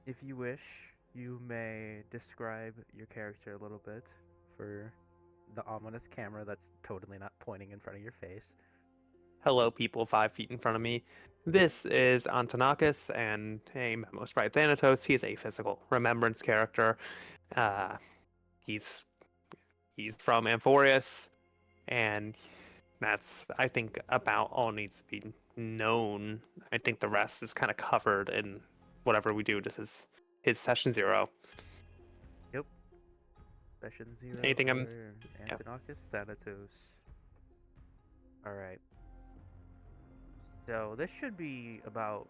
If you wish, you may describe your character a little bit for the ominous camera that's totally not pointing in front of your face. Hello, people 5 feet in front of me. This is Antonakis and a most right Thanatos. He's a physical remembrance character. Uh, he's he's from Amphorius, and that's I think about all needs to be known. I think the rest is kind of covered in whatever we do. This is his session 0. Yep. Session 0 Anything I'm for yeah. Antonakis Thanatos. Alright. So this should be about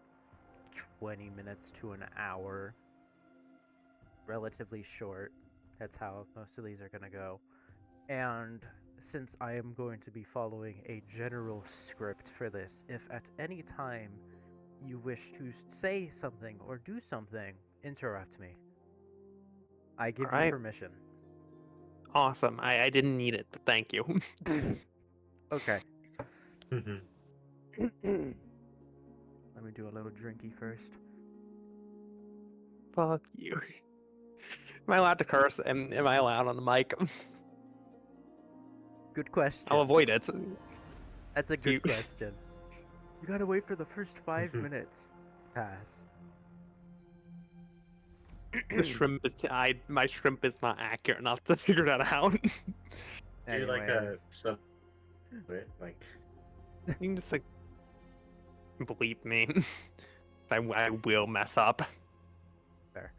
20 minutes to an hour. Relatively short. That's how most of these are going to go. And since I am going to be following a general script for this, if at any time you wish to say something or do something, interrupt me. I All give you right, permission. awesome. I didn't need it, but thank you. Okay. Mhm. Let me do a little drinky first. Fuck you. Am I allowed to curse? Am I allowed on the mic? Good question. I'll avoid it. That's a You, good question. You gotta wait for the first 5 Mhm. minutes to pass. the shrimp is my shrimp is not accurate enough to figure that out. Do like a Anyways, sub, like You can just like bleep me. I will mess up. fair.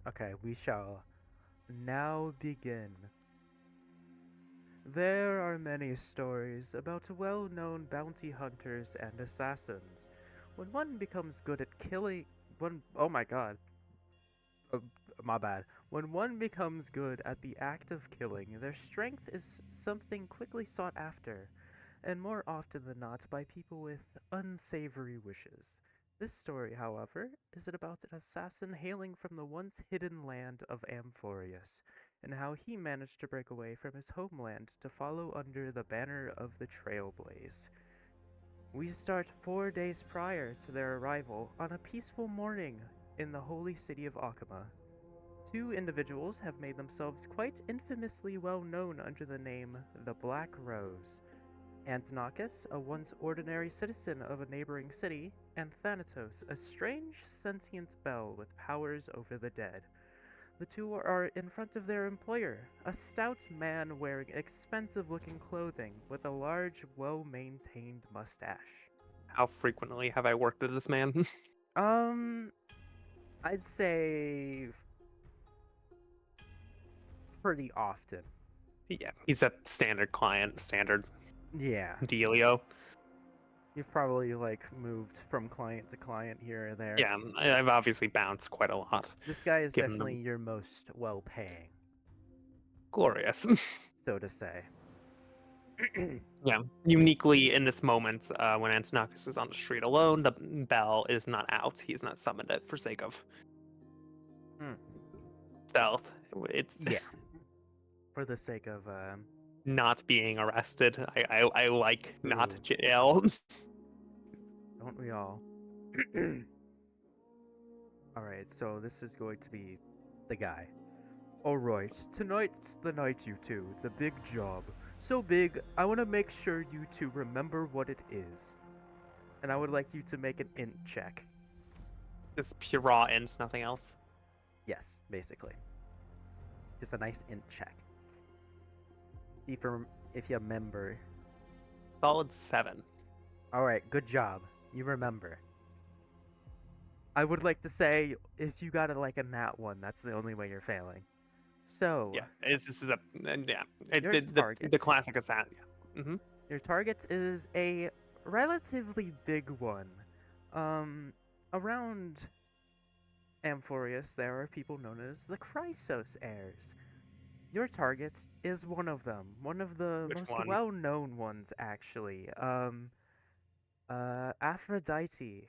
Okay, we shall now begin. There are many stories about well known bounty hunters and assassins. When one becomes good at killing. Oh my god. Uh, my bad. When one becomes good at the act of killing, their strength is something quickly sought after, and more often than not by people with unsavory wishes. This story, however, is about an assassin hailing from the once hidden land of Amphorius, and how he managed to break away from his homeland to follow under the banner of the Trailblaze. We start 4 days prior to their arrival on a peaceful morning in the holy city of Akama. Two individuals have made themselves quite infamously well known under the name the Black Rose. Antonakis, a once ordinary citizen of a neighboring city, and Thanatos, a strange sentient belle with powers over the dead. The two are in front of their employer, a stout man wearing expensive looking clothing with a large, well maintained mustache. How frequently have I worked with this man? Um, I'd say pretty often. Yeah, he's a standard client, standard Yeah. dealio. You've probably like moved from client to client here or there. Yeah, I've obviously bounced quite a lot, This guy is given definitely them your most well paying, glorious. so to say. Yeah, uniquely in this moment, when Antonakis is on the street alone, the bell is not out. He has not summoned it for sake of Mm, stealth. It's yeah. For the sake of not being arrested. I like not True. jail. Don't we all? Alright, so this is going to be the guy. Alright, tonight's the night, you two. The big job. So big, I want to make sure you two remember what it is. And I would like you to make an int check. Just pure raw and nothing else. Yes, basically. Just a nice int check. See if you remember. Solid 7. Alright, good job. You remember. I would like to say, if you got like a nat 1, that's the only way you're failing. So, Yeah, this is a yeah. your The target. classic assassin. Yeah. Your target is a relatively big one. Around Amphorius, there are people known as the Chrysos heirs. Your target is one of them, one of the Which most one? well-known ones, actually. Aphrodite,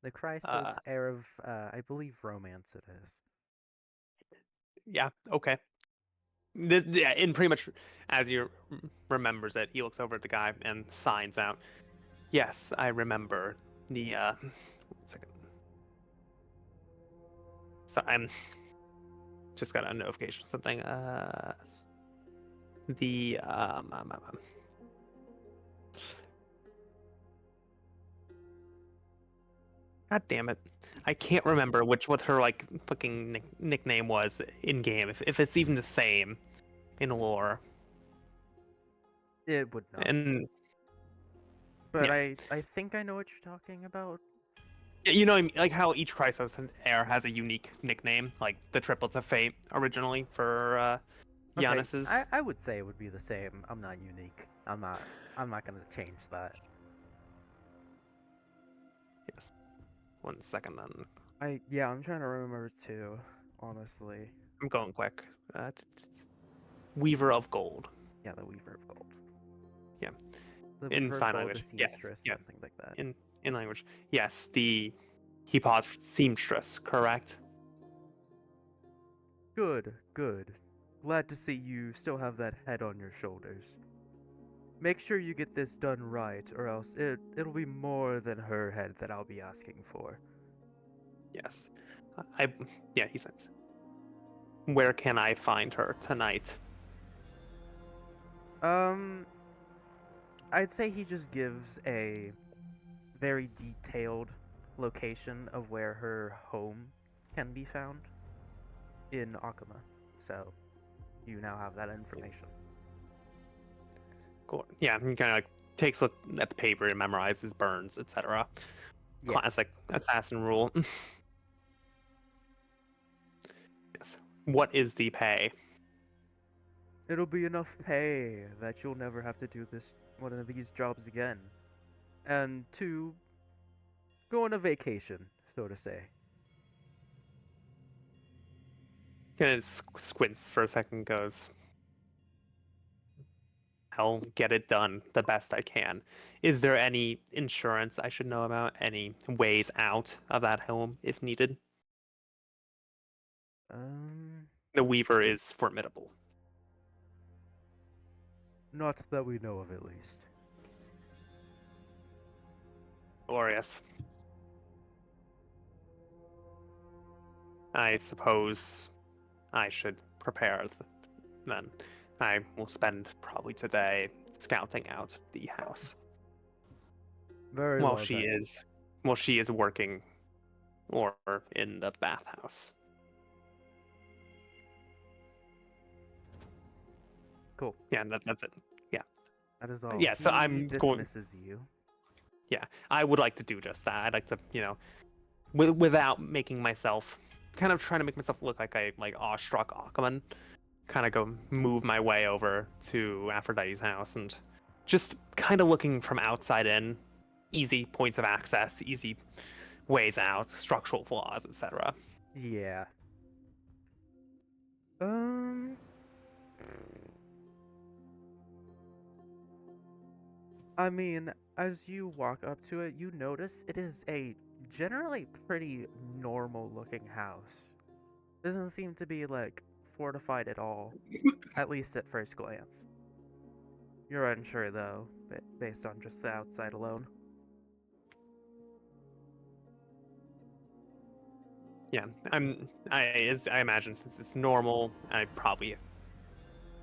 the Uh, Chrysos heir of, I believe, romance it is. yeah. Okay. Yeah, and pretty much as he remembers it, he looks over at the guy and signs out. Yes, I remember the. 1 second. So I'm just got a notification. Something. The God damn it. I can't remember what her like fucking nickname was in game. If it's even the same in lore. It would not. And But yeah. I think I know what you're talking about. You know, like how each Chrysos and Air has a unique nickname, like the Triplets of Fate originally for Okay, Giannis's. I would say it would be the same. I'm not unique. I'm not gonna change that. Yes. 1 second, then. Yeah, I'm trying to remember too, honestly. I'm going quick. Weaver of Gold. Yeah, the Weaver of Gold. Yeah. The In Weaver of sign Gold, the language. Yeah. seamstress, Yeah. something like that. In language. Yes, he paused for seamstress, correct? Good, good. Glad to see you still have that head on your shoulders. Make sure you get this done right, or else it'll be more than her head that I'll be asking for. Yes. Yeah, he says. Where can I find her tonight? I'd say he just gives a very detailed location of where her home can be found in Akuma. So you now have that information. Cool. Yeah, he kind of like takes a look at the paper and memorizes burns, etc. Yeah. Classic assassin rule. Yes. What is the pay? It'll be enough pay that you'll never have to do one of these jobs again. And to go on a vacation, so to say. Kind of squints for a second, goes, I'll get it done the best I can. Is there any insurance I should know about? Any ways out of that home if needed? Um, The Weaver is formidable. Not that we know of, at least. Glorious. I suppose I should prepare then. I will spend probably today scouting out the house. Very while well she then. is while she is working or in the bathhouse. Cool. Yeah, that's it. Yeah. That is all. Yeah, so He I'm going. dismisses you. Yeah, I would like to do just that. I'd like to, without making myself, kind of trying to make myself look like a awestruck Aquaman, kind of go move my way over to Aphrodite's house and just kind of looking from outside in, easy points of access, easy ways out, structural flaws, etc. Yeah. Um. I mean, as you walk up to it, you notice it is a generally pretty normal looking house. Doesn't seem to be like fortified at all, at least at first glance. You're unsure though, based on just the outside alone. Yeah, I imagine since it's normal, I probably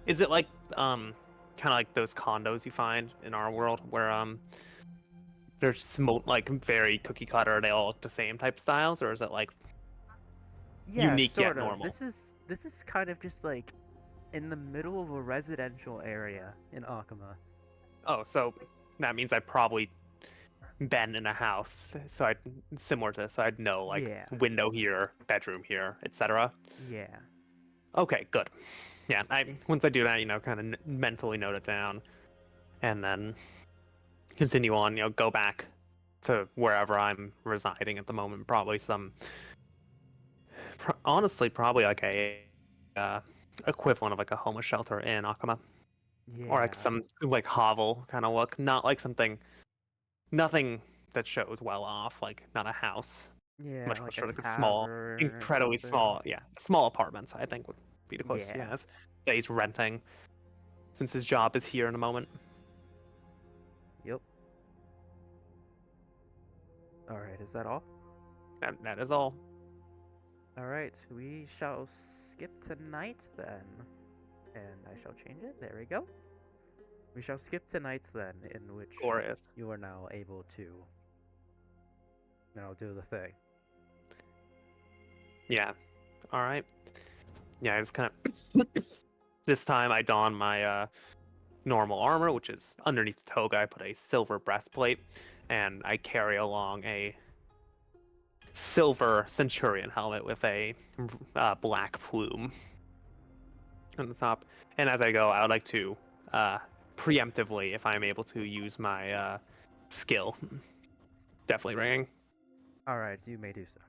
is it like kind of like those condos you find in our world where they're like very cookie cutter, they all look the same type styles, or is it like Yeah, unique yet sort of. normal? This is kind of just like in the middle of a residential area in Akuma. Oh, so that means I probably been in a house, so I'd similar to this, so I'd know like Yeah. window here, bedroom here, etc. Yeah. Okay, good. Yeah, once I do that, kind of mentally note it down, and then continue on. Go back to wherever I'm residing at the moment. Probably honestly, probably like a equivalent of like a homeless shelter in Akama, or like Yeah. some like hovel kind of look, not like nothing that shows well off, like not a house. Yeah, Much like a closer, like a small, tavern or incredibly something. small, yeah, small apartments. I think would be the closest he Yeah. has that he's renting, since his job is here in a moment. Yep. Alright, is that all? That is all. Alright, we shall skip tonight then. And I shall change it. There we go. We shall skip tonight then, in which Glorious. you are now able to, do the thing. Yeah. All right. Yeah, I just kind of. This time I don my normal armor, which is underneath the toga. I put a silver breastplate, and I carry along a silver centurion helmet with a black plume on the top. And as I go, I would like to preemptively, if I'm able to, use my skill. Definitely ringing. Alright, you may do so.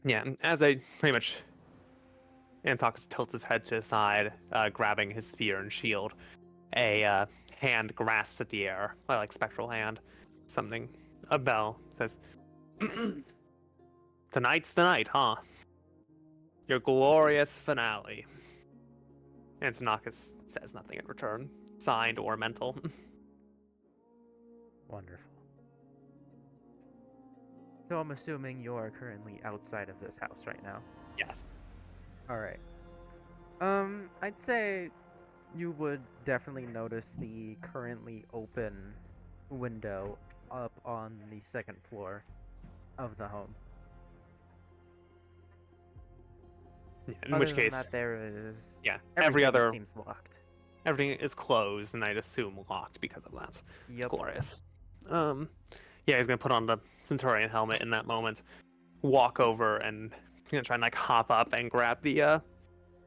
Yeah, and as I pretty much. Antonakis tilts his head to the side, grabbing his spear and shield. A hand grasps at the air, like spectral hand. Something. A bell says, "Tonight's the night, huh? Your glorious finale." Antonakis says nothing in return, signed or mental. Wonderful. So I'm assuming you are currently outside of this house right now. Yes. Alright. I'd say you would definitely notice the currently open window up on the second floor of the home. Yeah, in Other which than case, that, there is yeah, everything seems locked. everything is closed, and I'd assume locked because of that. Yep. Glorious. Yeah, he's gonna put on the Centurion helmet in that moment, walk over, and try and like hop up and grab the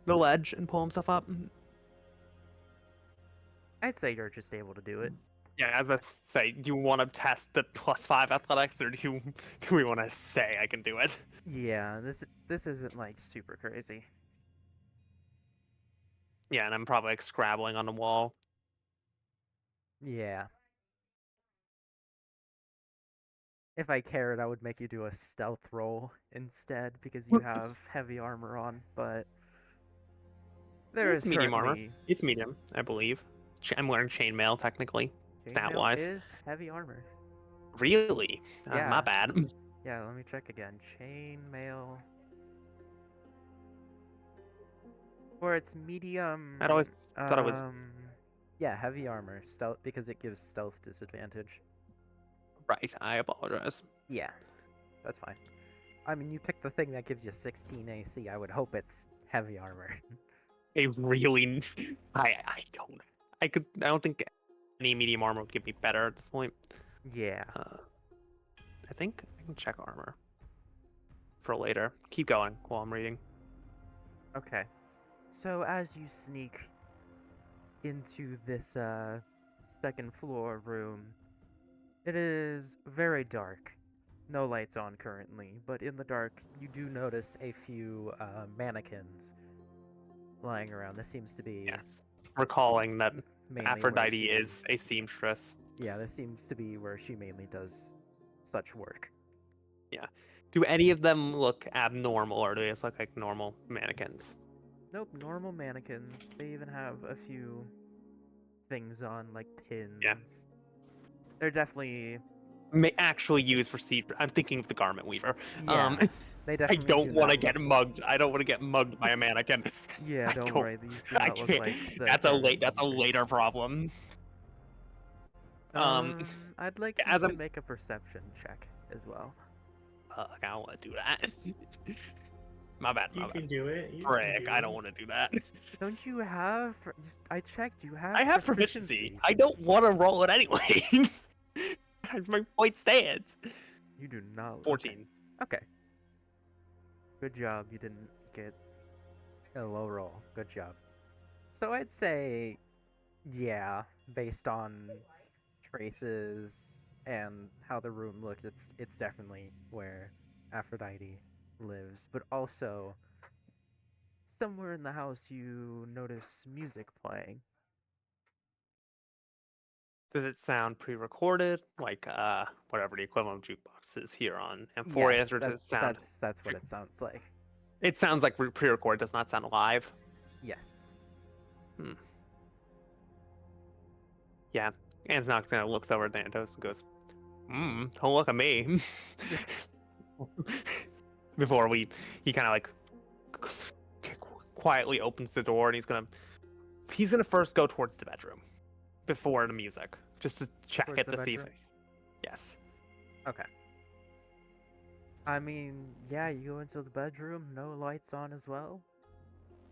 ledge and pull himself up. I'd say you're just able to do it. Yeah, I was about to say, do you want to test the +5 athletics, or do we want to say I can do it? Yeah, this isn't like super crazy. Yeah, and I'm probably like scrabbling on the wall. Yeah. If I cared, I would make you do a stealth roll instead because you have heavy armor on, but there It's is medium armor. currently It's medium, I believe. I'm wearing chainmail technically, stat chainmail wise. is heavy armor. Really? Yeah. My bad. Yeah, let me check again. Chainmail. Or it's medium. I'd always thought it was Yeah, heavy armor. Stealth because it gives stealth disadvantage. right. I apologize. Yeah, that's fine. I mean, you picked the thing that gives you 16 AC. I would hope it's heavy armor. I really, I don't think any medium armor would give me better at this point. Yeah. I think I can check armor for later. Keep going while I'm reading. Okay. So as you sneak into this second floor room, it is very dark. No lights on currently, but in the dark you do notice a few mannequins lying around. This seems to be Yes, recalling that mainly where Aphrodite she- is a seamstress. Yeah, this seems to be where she mainly does such work. Do any of them look abnormal, or do they just look like normal mannequins? Nope, normal mannequins. They even have a few things on, like pins. Yeah. They're definitely Actually used for seed. I'm thinking of the garment weaver. yeah. They I definitely don't do want to that get look. mugged. I don't want to get mugged by a mannequin. Yeah, I don't don't- worry. These do I not look can't. like the That's a garment That's a weavers. later problem. I'd like you as to I'm- make a perception check as well. I don't want to do that. My bad. You My can bad. do it. You can Frick, do I it. don't want to do that. Don't you have? I checked. You have. I have proficiency. I don't want to roll it anyway. My point stands. You do not. 14. Okay. Good job. You didn't get a low roll. Good job. So I'd say, yeah, based on traces and how the room looks, it's definitely where Aphrodite lives. But also, somewhere in the house, you notice music playing. Does it sound pre-recorded, like whatever the equivalent of jukebox is here on Amphorius, Yes, or does it sound? that's what it sounds like. It sounds like pre-recorded. Does not sound live. Yes. Yeah, Antonakis kind of looks over at Thanatos and goes, don't look at me." before he kind of like quietly opens the door, and he's gonna first go towards the bedroom before the music, just to check Towards it the to see if bedroom? yes. Okay. I mean, yeah, you go into the bedroom, no lights on as well.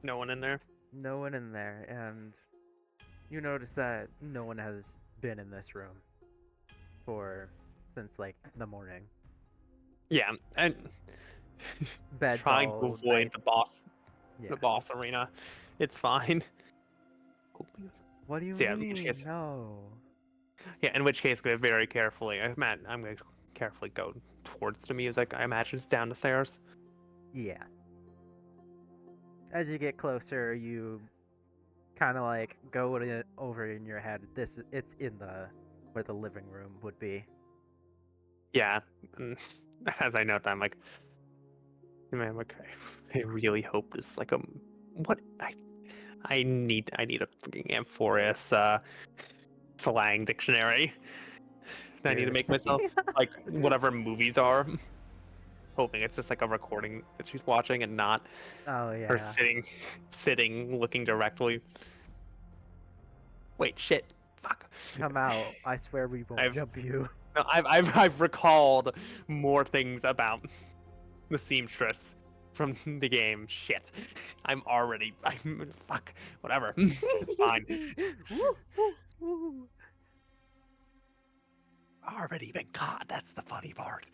No one in there. No one in there, and you notice that no one has been in this room since like the morning. Yeah, and Bed's trying to all avoid night. the Yeah. boss arena. It's fine. What do you So yeah, in which mean? case, No. yeah, in which case, go very carefully. I'm going to carefully go towards the music. I imagine it's down the stairs. Yeah. As you get closer, you kind of like go over in your head. It's in the where the living room would be. Yeah, and as I note, I'm like, man, like, I really hope this like what I need a freaking Amphoreus slang dictionary. I need to make Seriously. myself like whatever movies are. Hoping it's just like a recording that she's watching and not Oh her yeah. sitting, looking directly. Wait, shit, fuck. Come out. I swear we won't I've jump you. no, I've recalled more things about the seamstress from the game. Shit, I'm fuck. Whatever, it's fine. Woo, woo, woo. Already been caught. That's the funny part.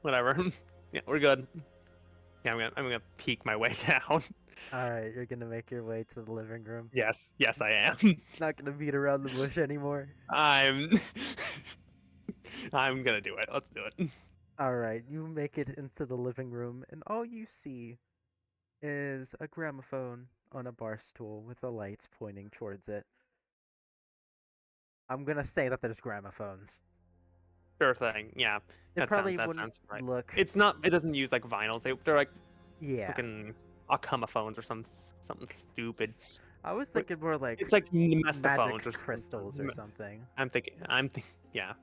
Whatever. Yeah, we're good. Yeah, I'm gonna peek my way down. Alright, you're gonna make your way to the living room. Yes, I am. Not gonna beat around the bush anymore. I'm I'm gonna do it. Let's do it. Alright, you make it into the living room, and all you see is a gramophone on a bar stool with the lights pointing towards it. I'm gonna say that there's gramophones. Sure thing. Yeah, It probably that wouldn't sounds right. look. It's not. It doesn't use like vinyls. They're like Yeah. fucking acumophones or something stupid. I was thinking more like It's like magic mestaphones or crystals or something. I'm thinking. Yeah.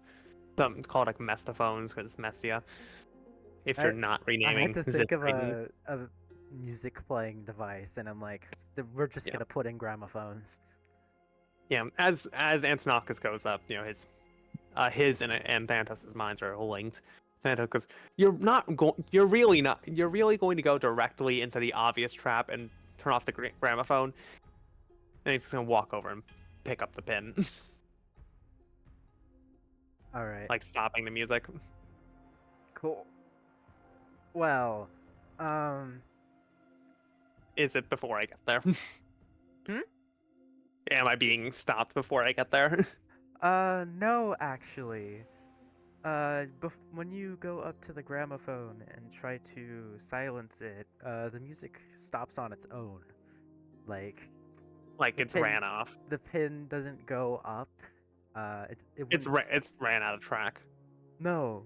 Some call it like mestaphones because messia. If I you're not I renaming had to think of Zitridens. a music playing device, and I'm like, we're just Yeah. gonna put in gramophones. Yeah. As Antonakis goes up, his and Thanatos' minds are linked. Thanatos goes, you're really going to go directly into the obvious trap and turn off the gramophone, and he's just gonna walk over and pick up the pin, All right, like stopping the music. cool. Well, um, Is it before I get there? Hmm? Am I being stopped before I get there? no, actually. When you go up to the gramophone and try to silence it, the music stops on its own. Like, Like the it's pin, ran off. the pin doesn't go up. It wouldn't. It's ran out of track. No,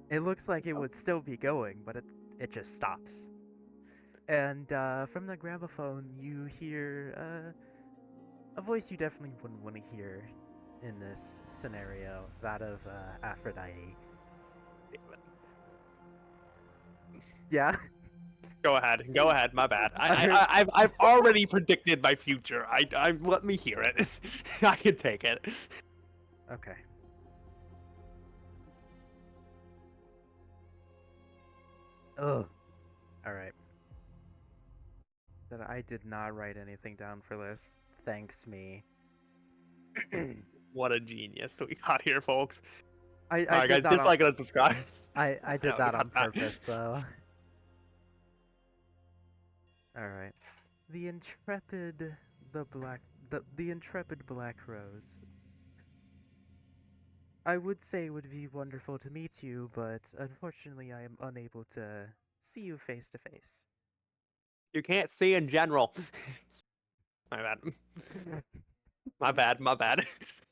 it looks like it would still be going, but it just stops. And from the gramophone, you hear a voice you definitely wouldn't want to hear in this scenario, that of Aphrodite. Yeah. Go ahead. My bad. I've already predicted my future. I let me hear it. I can take it. Okay. Ugh. All right. That I did not write anything down for this. Thanks me. What a genius we got here, folks. I All right, did guys, that dislike and subscribe. I did No, that cut on that. purpose though. All right. The intrepid the intrepid Black Rose. I would say it would be wonderful to meet you, but unfortunately I am unable to see you face to face. You can't see in general. My bad. My bad.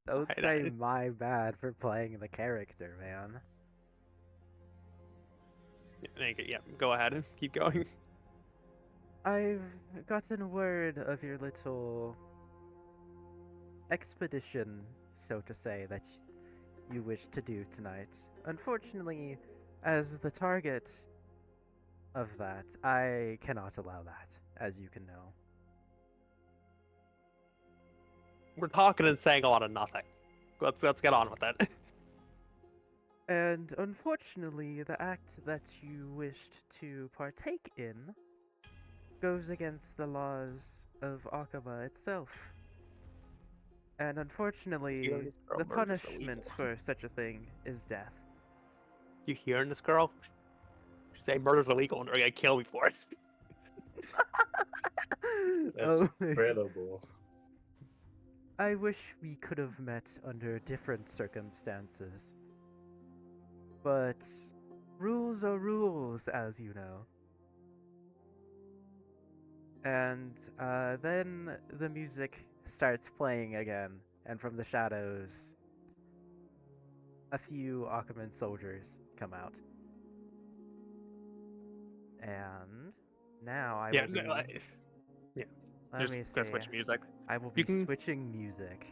Don't I- say I- my bad for playing the character, man. Yeah, go ahead. Keep going. I've gotten word of your little expedition, so to say, that you wish to do tonight. Unfortunately, As the target of that, I cannot allow that, as you can know. We're talking and saying a lot of nothing. Let's get on with it. And unfortunately, the act that you wished to partake in goes against the laws of Akaba itself. And unfortunately, Hearing this girl the murder's punishment illegal. for such a thing is death. You hearing this girl? She say murder's illegal and they're gonna kill me for it. That's Oh, incredible. I wish we could have met under different circumstances. But rules are rules, as you know. And then the music starts playing again, and from the shadows, a few Akaman soldiers come out. And now I Yeah, will be. no, yeah. Let me Just gonna see. switch music. I will You be can- switching music.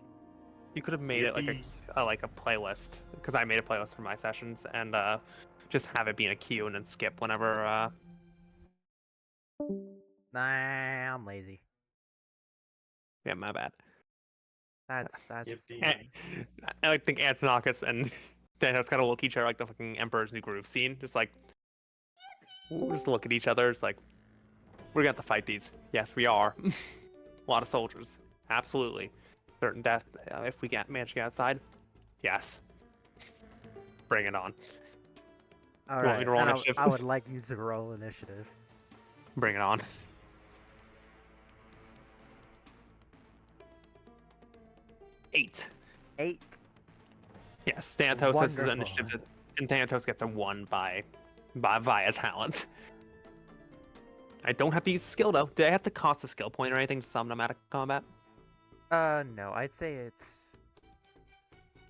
You could have made it Yippee. like a playlist, because I made a playlist for my sessions, and just have it be in a queue and then skip whenever. Nah, I'm lazy. Yeah, my bad. That's Yippee. I think Antonakis and Thanatos kind of look at each other like the fucking Emperor's New Groove scene, just like just look at each other. It's like we're gonna have to fight these. Yes, we are. A lot of soldiers, absolutely. Certain death if we manage to get outside. Yes, bring it on. all You want me right. to roll And initiative? I would like you to roll initiative. Bring it on. 8. 8. Yes, Thanatos has his Wonderful. initiative, and Thanatos gets a 1 via talent. I don't have to use skill though. Do I have to cost a skill point or anything to summon him out of combat? No, I'd say it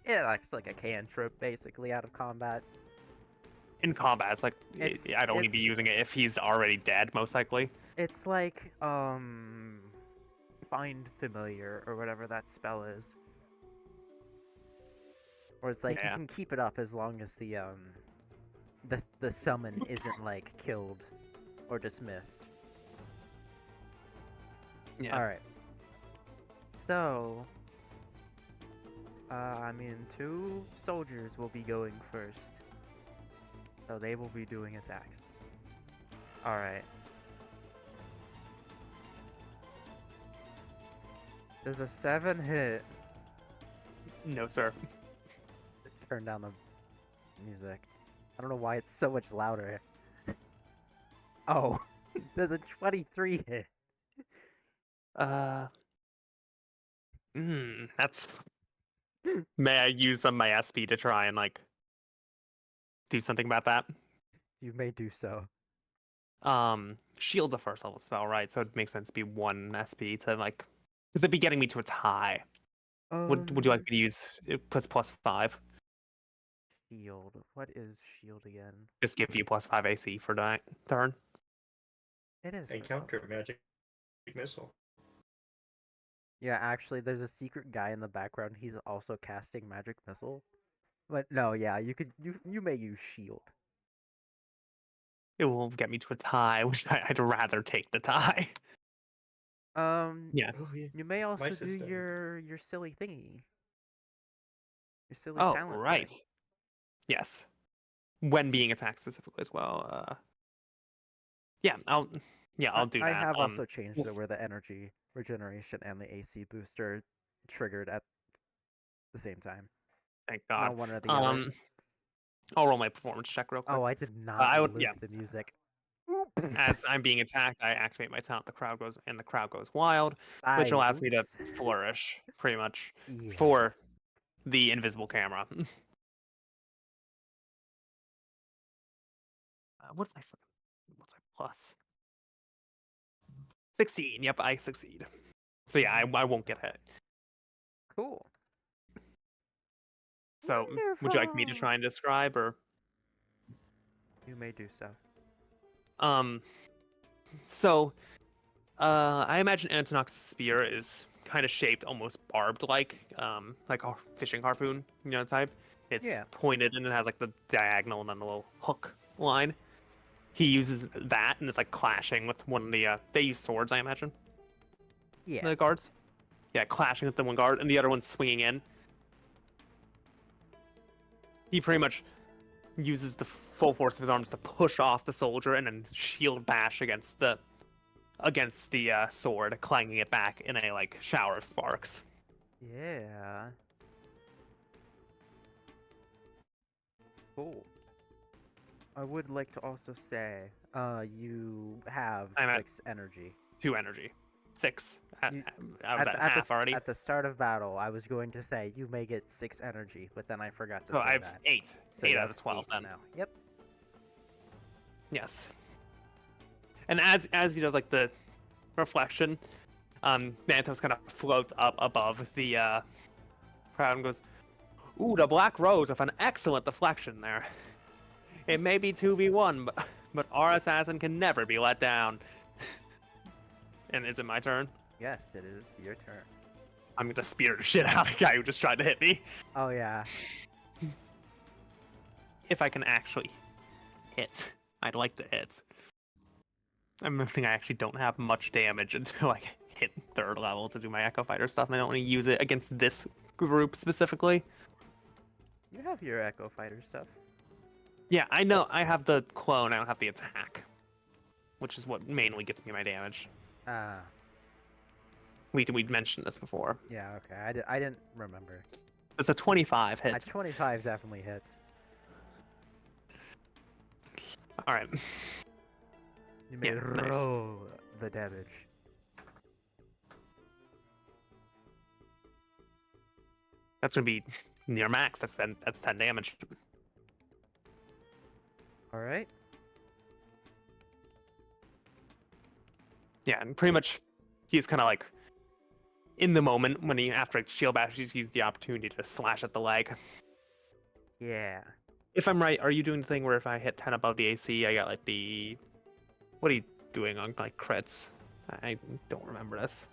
acts like a cantrip basically out of combat. In combat, it's like I'd only be it's- using it if he's already dead, most likely. It's like find familiar or whatever that spell is. Or it's like Yeah. you can keep it up as long as the summon isn't like killed or dismissed. Yeah. All right. So, I mean, 2 soldiers will be going first. So they will be doing attacks. All right. Does a 7 hit? No, sir. Turn down the music. I don't know why it's so much louder. Oh, does a 23 hit? That's. May I use some of my SP to try and like do something about that? You may do so. Shield's a first level spell, right? So it makes sense to be 1 SP to like. Because it'd be getting me to a tie. Would you like me to use plus 5? Shield? What is shield again? Just give you plus 5 AC for that turn. It is. And first level. counter magic missile. Yeah, actually, there's a secret guy in the background. He's also casting magic missile. But no, yeah, you may use shield. It will get me to a tie, which I'd rather take the tie. Yeah. Oh yeah. You may also do system. your silly thingy. Your silly Oh, talent. right. thing. Yes. When being attacked specifically as well. Yeah, I'll do that. I have also changed oof. it where the energy regeneration and the AC booster triggered at the same time. Thank Not God. one or the other. I'll roll my performance check real quick. Oh, I did not I would- loop yeah. the music. Oops. As I'm being attacked, I activate my talent. The crowd goes wild, which allows me to Oops. flourish pretty much Yeah. for the invisible camera. What's my plus? 16. Yep, I succeed. So yeah, I won't get hit. Cool. So would you like me to try and describe, or You may do so. So I imagine Antonakis' spear is kind of shaped almost barbed like a fishing harpoon, type. It's Yeah. pointed and it has like the diagonal and then the little hook line. He uses that and it's like clashing with one of the. They use swords, I imagine. Yeah. The guards. Yeah, clashing with the one guard and the other one's swinging in. He pretty much uses the full force of his arms to push off the soldier and then shield bash against the sword, clanging it back in a like shower of sparks. Yeah. Cool. I would like to also say, you have I'm at 6 energy. 2 energy, 6. I was at the half already. At the start of battle, I was going to say you may get 6 energy, but then I forgot to So say I have that. 8. So 8 you out have of 12 8 then. now. Yep. Yes. And as he does like the reflection, Thanatos kind of floats up above the crowd and goes, "Ooh, the black rose with an excellent deflection there. It may be 2v1, but our assassin can never be let down." And is it my turn? Yes, it is your turn. I'm gonna spear the shit out of the guy who just tried to hit me. Oh yeah. If I can actually hit, I'd like to hit. I'm missing. I actually don't have much damage until I hit 3rd level to do my Echo Fighter stuff, and I don't want to use it against this group specifically. You have your Echo Fighter stuff. Yeah, I know. I have the clone. I don't have the attack, which is what mainly gets me my damage. Ah. We'd mentioned this before. Yeah. Okay. I didn't remember. It's a 25 hit. At 25 definitely hits. All right. You may Yeah, nice. roll the damage. That's gonna be near max. That's 10 damage. All right. Yeah, and pretty much he's kind of like in the moment when he after shield bash, he's used the opportunity to slash at the leg. Yeah. If I'm right, are you doing the thing where if I hit 10 above the AC, I got like the what are you doing on like crits? I don't remember this.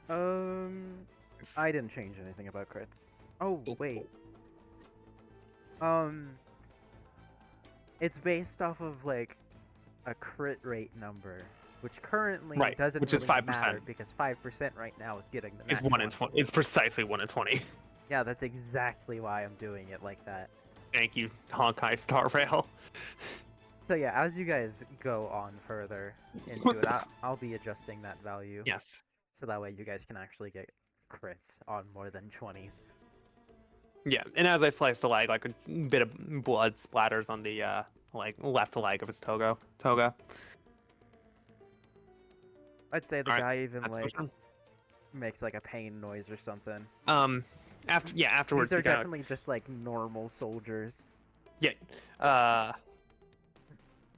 I didn't change anything about crits. Oh wait. It's based off of like a crit rate number, which currently Right, doesn't which really is 5%. matter because 5% right now is getting the It's nat 1 in 20. 20. It's precisely 1 in 20. Yeah, that's exactly why I'm doing it like that. Thank you, Honkai Star Rail. So yeah, as you guys go on further into it, I'll be adjusting that value. Yes. So that way you guys can actually get crits on more than 20s. Yeah, and as I slice the leg, like a bit of blood splatters on the like left leg of his toga. I'd say the Alright, guy even That's my like turn. makes like a pain noise or something. Afterwards, These are you kinda- definitely just like normal soldiers.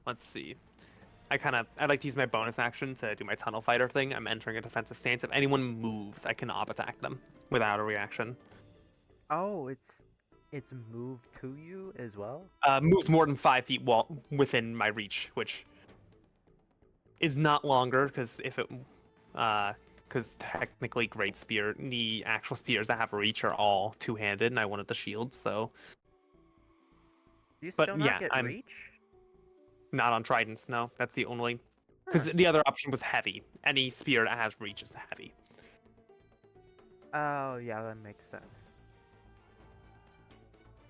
let's see. I like to use my bonus action to do my tunnel fighter thing. I'm entering a defensive stance. If anyone moves, I can op attack them without a reaction. Oh, it's moved to you as well? Moves more than 5 feet within my reach, which is not longer because because technically the actual spears that have reach are all two-handed, and I wanted the shield, so Do you But still not yeah, get I'm- reach? not on tridents. No, that's the only. Because the other option was heavy. Any spear that has reach is heavy. Oh, yeah, that makes sense.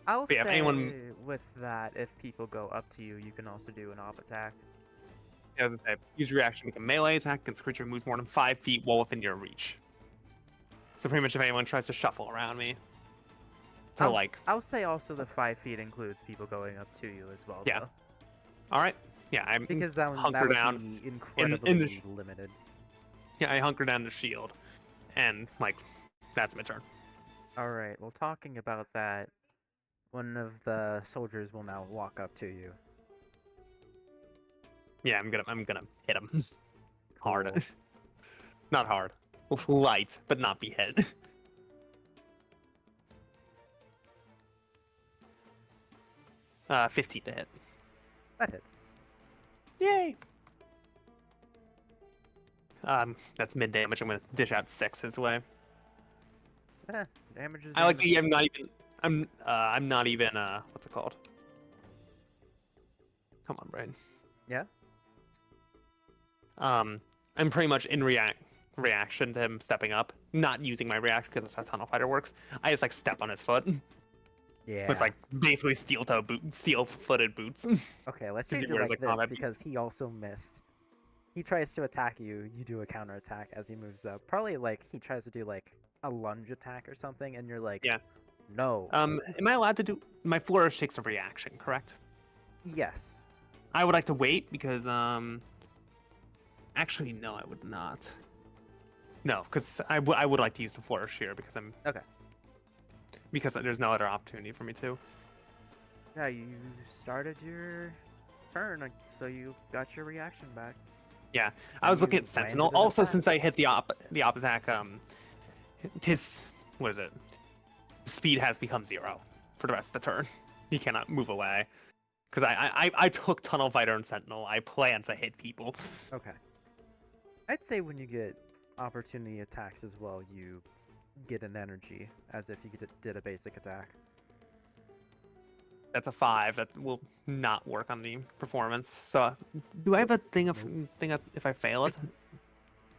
I'll But yeah, say if anyone- with that, if people go up to you, you can also do an op attack. As I said, use your reaction to make a melee attack against a creature who moves more than 5 feet well within your reach. So pretty much if anyone tries to shuffle around me, I'll say also the 5 feet includes people going up to you as well. Yeah. though, all right, yeah, I'm because that hunker would down be incredibly limited. Yeah, I hunker down the shield, and like that's my turn. All right. Well, talking about that, one of the soldiers will now walk up to you. Yeah, I'm gonna hit him hard. Cool. Not hard, light, but not be hit. 15 to hit. That hits. Yay! That's mid damage. I'm gonna dish out 6 his way. Damage is I like that damage. I'm not even what's it called? Come on, brain. Yeah. I'm pretty much in reaction to him stepping up, not using my reaction because that's how Tunnel Fighter works. I just like step on his foot Yeah. with like basically steel-footed boots. Okay, let's 'Cause he change it wears, like like, this combat because he also missed. He tries to attack you, you do a counter attack as he moves up. Probably like he tries to do like a lunge attack or something, and you're like, Yeah. no. Am I allowed to do my flourish takes a reaction? Correct. Yes. I would like to wait because actually no, I would not. No, because I would like to use the flourish here because Okay. because there's no other opportunity for me to. Yeah, you started your turn, so you got your reaction back. Yeah, I was you looking at Sentinel. landed an Also, attack. since I hit the op attack, his what is it? Speed has become 0 for the rest of the turn. He cannot move away. Because I took Tunnel Fighter and Sentinel. I plan to hit people. Okay. I'd say when you get opportunity attacks as well, you get an energy as if you did a basic attack. That's a 5. That will not work on the performance. So, do I have a thing if I fail it?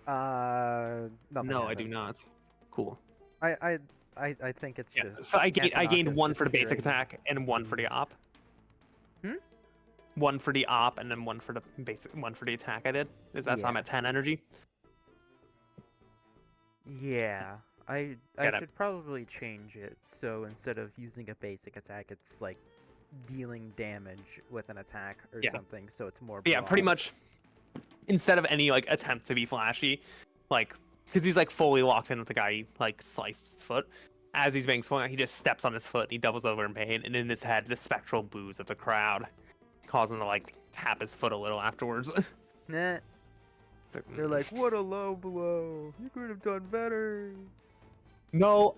Nothing No, I do happens. not. Cool. I think it's Yeah. just. So I gained Antonakis 1 is for the basic hearing attack and 1 for the booze. op. Hmm? 1 for the op and then 1 for the basic 1 for the attack I did. Is that so I'm Yeah. at 10 energy? Yeah, I Get it. should probably change it so instead of using a basic attack, it's like dealing damage with an attack or Yeah. something, so it's more. Yeah, pretty broad. much. Instead of any like attempt to be flashy, like because he's like fully locked in with the guy he like sliced his foot. As he's being swung out, he just steps on his foot and he doubles over in pain, and in his head, the spectral boos of the crowd cause him to like tap his foot a little afterwards. Nah, they're like, what a low blow! You could have done better. no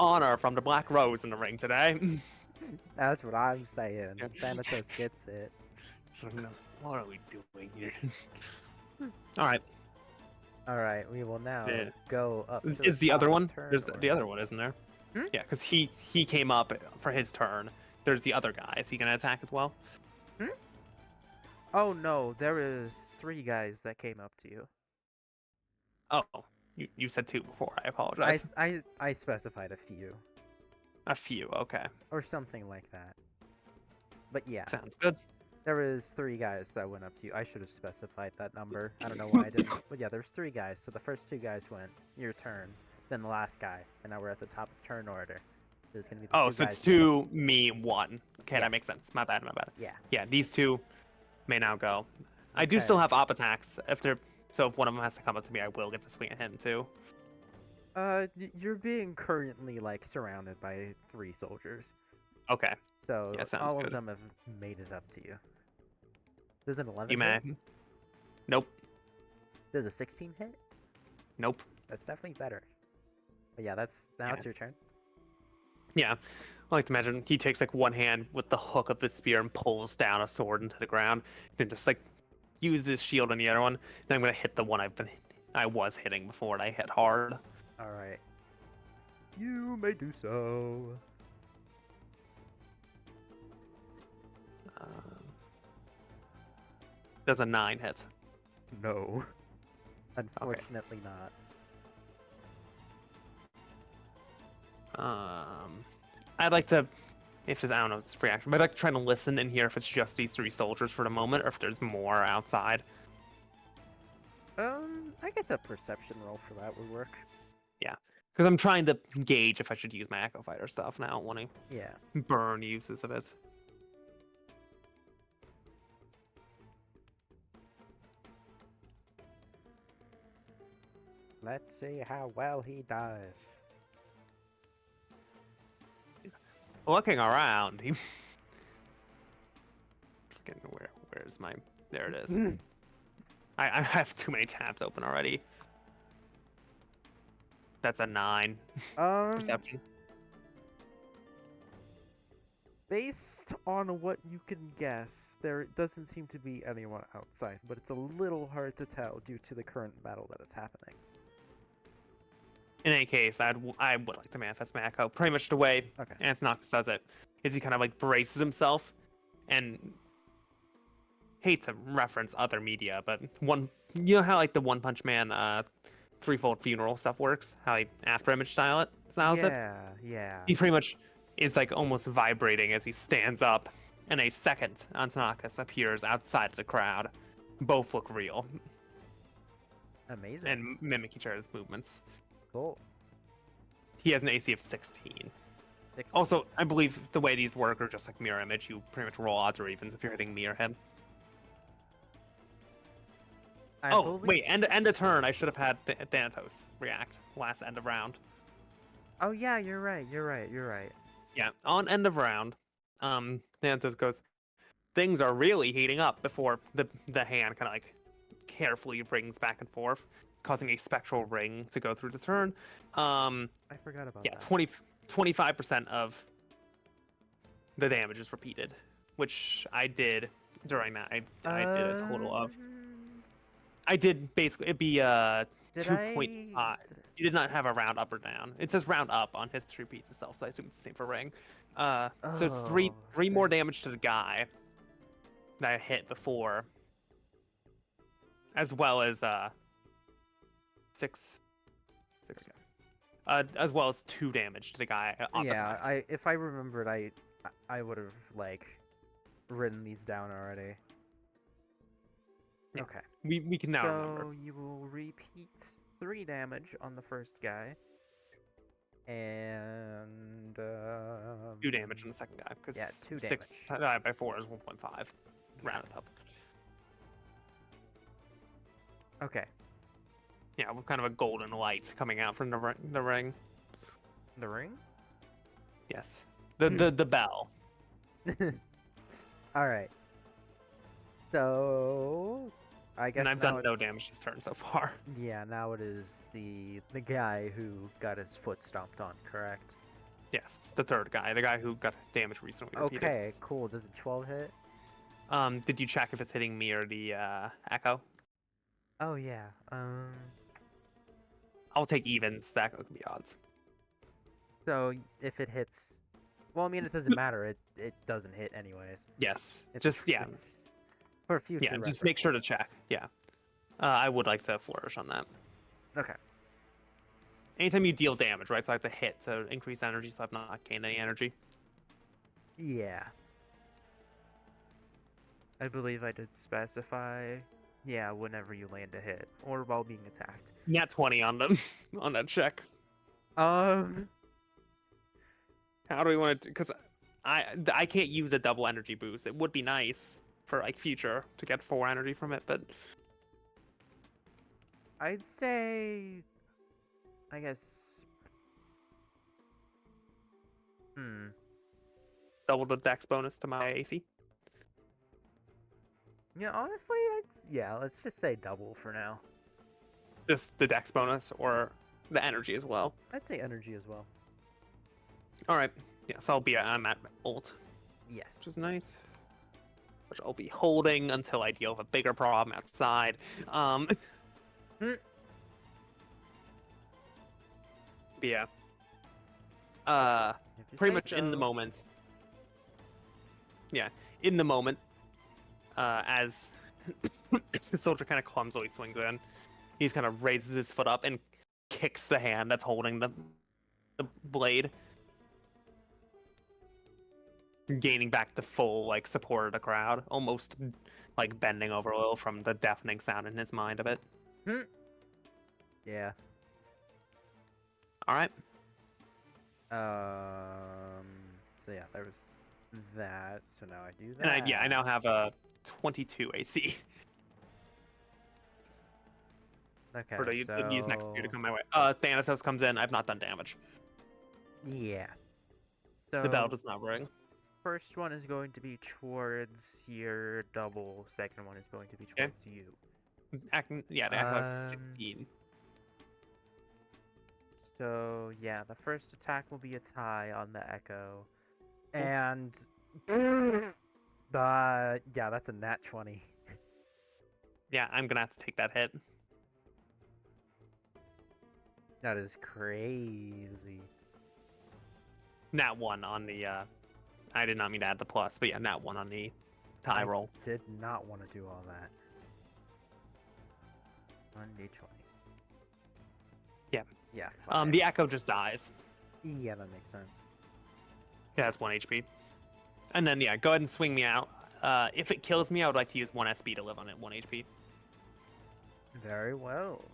honor from the Black Rose in the ring today. That's what I'm saying. Yeah. Thanatos gets it. So, no, what are we doing here? All right, All right, we will now Yeah. go up. To is the other top one? turn There's the order. other one, isn't there? Hmm? Yeah, because he came up for his turn. There's the other guy. Is he gonna attack as well? Oh no, there is 3 guys that came up to you. Oh, you said 2 before. I apologize. I specified a few A few. Okay, or something like that. But yeah, sounds good. there was 3 guys that went up to you. I should have specified that number. I don't know why I didn't. But yeah, there's 3 guys. So the first 2 guys went your turn, then the last guy, and now we're at the top of turn order. There's gonna be the Oh, 2 so guys it's that- 2, me, 1. Okay, Yes. that makes sense. My bad. Yeah. Yeah, these 2 may now go. I do still Okay. have op attacks. So if one of them has to come up to me, I will get to swing at him too. You're being currently like surrounded by 3 soldiers. Okay, So Yeah, sounds all of good. them have made it up to you. Does an 11 you may. hit? Nope. Does a 16 hit? Nope. That's definitely better. But yeah, now it's your turn. Yeah, I like to imagine he takes like one hand with the hook of the spear and pulls down a sword into the ground, and just like uses his shield on the other one. Then I'm gonna hit the one I was hitting before, and I hit hard. All right. You may do so. Does a 9 hit? No. Unfortunately not. I'd like to, if it's, I don't know if it's free action, but I'd like to try to listen and hear if it's just these 3 soldiers for the moment, or if there's more outside. I guess a perception roll for that would work. Because I'm trying to gauge if I should use my Echo Fighter stuff, and I don't want Yeah. to burn uses of it. Let's see how well he does. Looking around, where's my? There it is. I have too many tabs open already. That's a 9 perception. Based on what you can guess, there doesn't seem to be anyone outside, but it's a little hard to tell due to the current battle that is happening. In any case, I would like to manifest my echo. Pretty much the way Okay. Antonakis does it is he kind of like braces himself, and hate to reference other media, but you know how like the One Punch Man threefold funeral stuff works, how he after image styles it. Yeah. He pretty much is like almost vibrating as he stands up, and a second Antonakis appears outside of the crowd. Both look real Amazing. and mimic each other's movements. Cool. He has an AC of 16. 16. Also, I believe the way these work are just like mirror image. You pretty much roll odds or evens if you're hitting me or him. Wait, end of turn. I should have had Thanatos react last end of round. Oh yeah, you're right. Yeah, on end of round, Thanatos goes, things are really heating up before the hand kind of like carefully rings back and forth, causing a spectral ring to go through the turn. I forgot about that. 25% of the damage is repeated, which I did during that. I did a total of. I did basically, it'd be 2.5. You did not have a round up or down. It says round up on history repeats itself, so I assume it's the same for ring. So it's three more damage to the guy that I hit before, as well as six, as well as 2 damage to the guy on the fact. If I remembered, I would have like written these down already. Yeah. Okay. We can now remember. So you will repeat 3 damage on the first guy, and 2 damage on the second guy, because 2 6 by 4 is 1.5. Round it up. Okay. Yeah, with kind of a golden light coming out from the ring. The ring? Yes. The bell. All right. So I guess. And I've done no damage this turn so far. Yeah, now it is the guy who got his foot stomped on, correct? Yes, the third guy, the guy who got damage recently repeated. Okay, cool. Does a 12 hit? Did you check if it's hitting me or the echo? Oh yeah. I'll take evens. The echo can be odds. So if it hits, well, I mean, it doesn't matter. It doesn't hit anyways. Yes. It's for future. Yeah, reference. just make sure to check. Yeah. I would like to flourish on that. Okay. Anytime you deal damage, right? So I have to hit to increase energy, so I've not gained any energy. Yeah. I believe I did specify. Yeah, whenever you land a hit or while being attacked. Nat 20 on them on that check. How do we want to? Because I can't use a double energy boost. It would be nice for like future to get 4 energy from it, but I'd say, I guess. Double the dex bonus to my AC. Yeah, honestly, let's just say double for now. Just the dex bonus or the energy as well. I'd say energy as well. All right. Yeah, so I'm at ult, Yes. which is nice. Which I'll be holding until I deal with a bigger problem outside. But yeah. Pretty much in the moment. Yeah, in the moment. As the soldier kind of clumsily swings in, he kind of raises his foot up and kicks the hand that's holding the blade, gaining back the full like support of the crowd, almost like bending over a little from the deafening sound in his mind of it. Yeah. All right. So yeah, there was that. So now I do that. And I now have a 22 AC. Okay. For the so... use next two to come my way. Thanatos comes in. I've not done damage. Yeah. So The bell does not ring. first one is going to be towards your double. Second one is going to be towards you. Yeah, the echo is 16. So yeah, the first attack will be a tie on the echo, and yeah, that's a nat 20. Yeah, I'm gonna have to take that hit. That is crazy. Nat 1 on the, I did not mean to add the plus, but yeah, nat 1 on the tie I roll. did not want to do all that. 1d20. Yeah. Yeah, fine. The echo just dies. Yeah, that makes sense. It has 1 HP. And then, yeah, go ahead and swing me out. If it kills me, I would like to use 1 SP to live on it, 1 HP. Very well.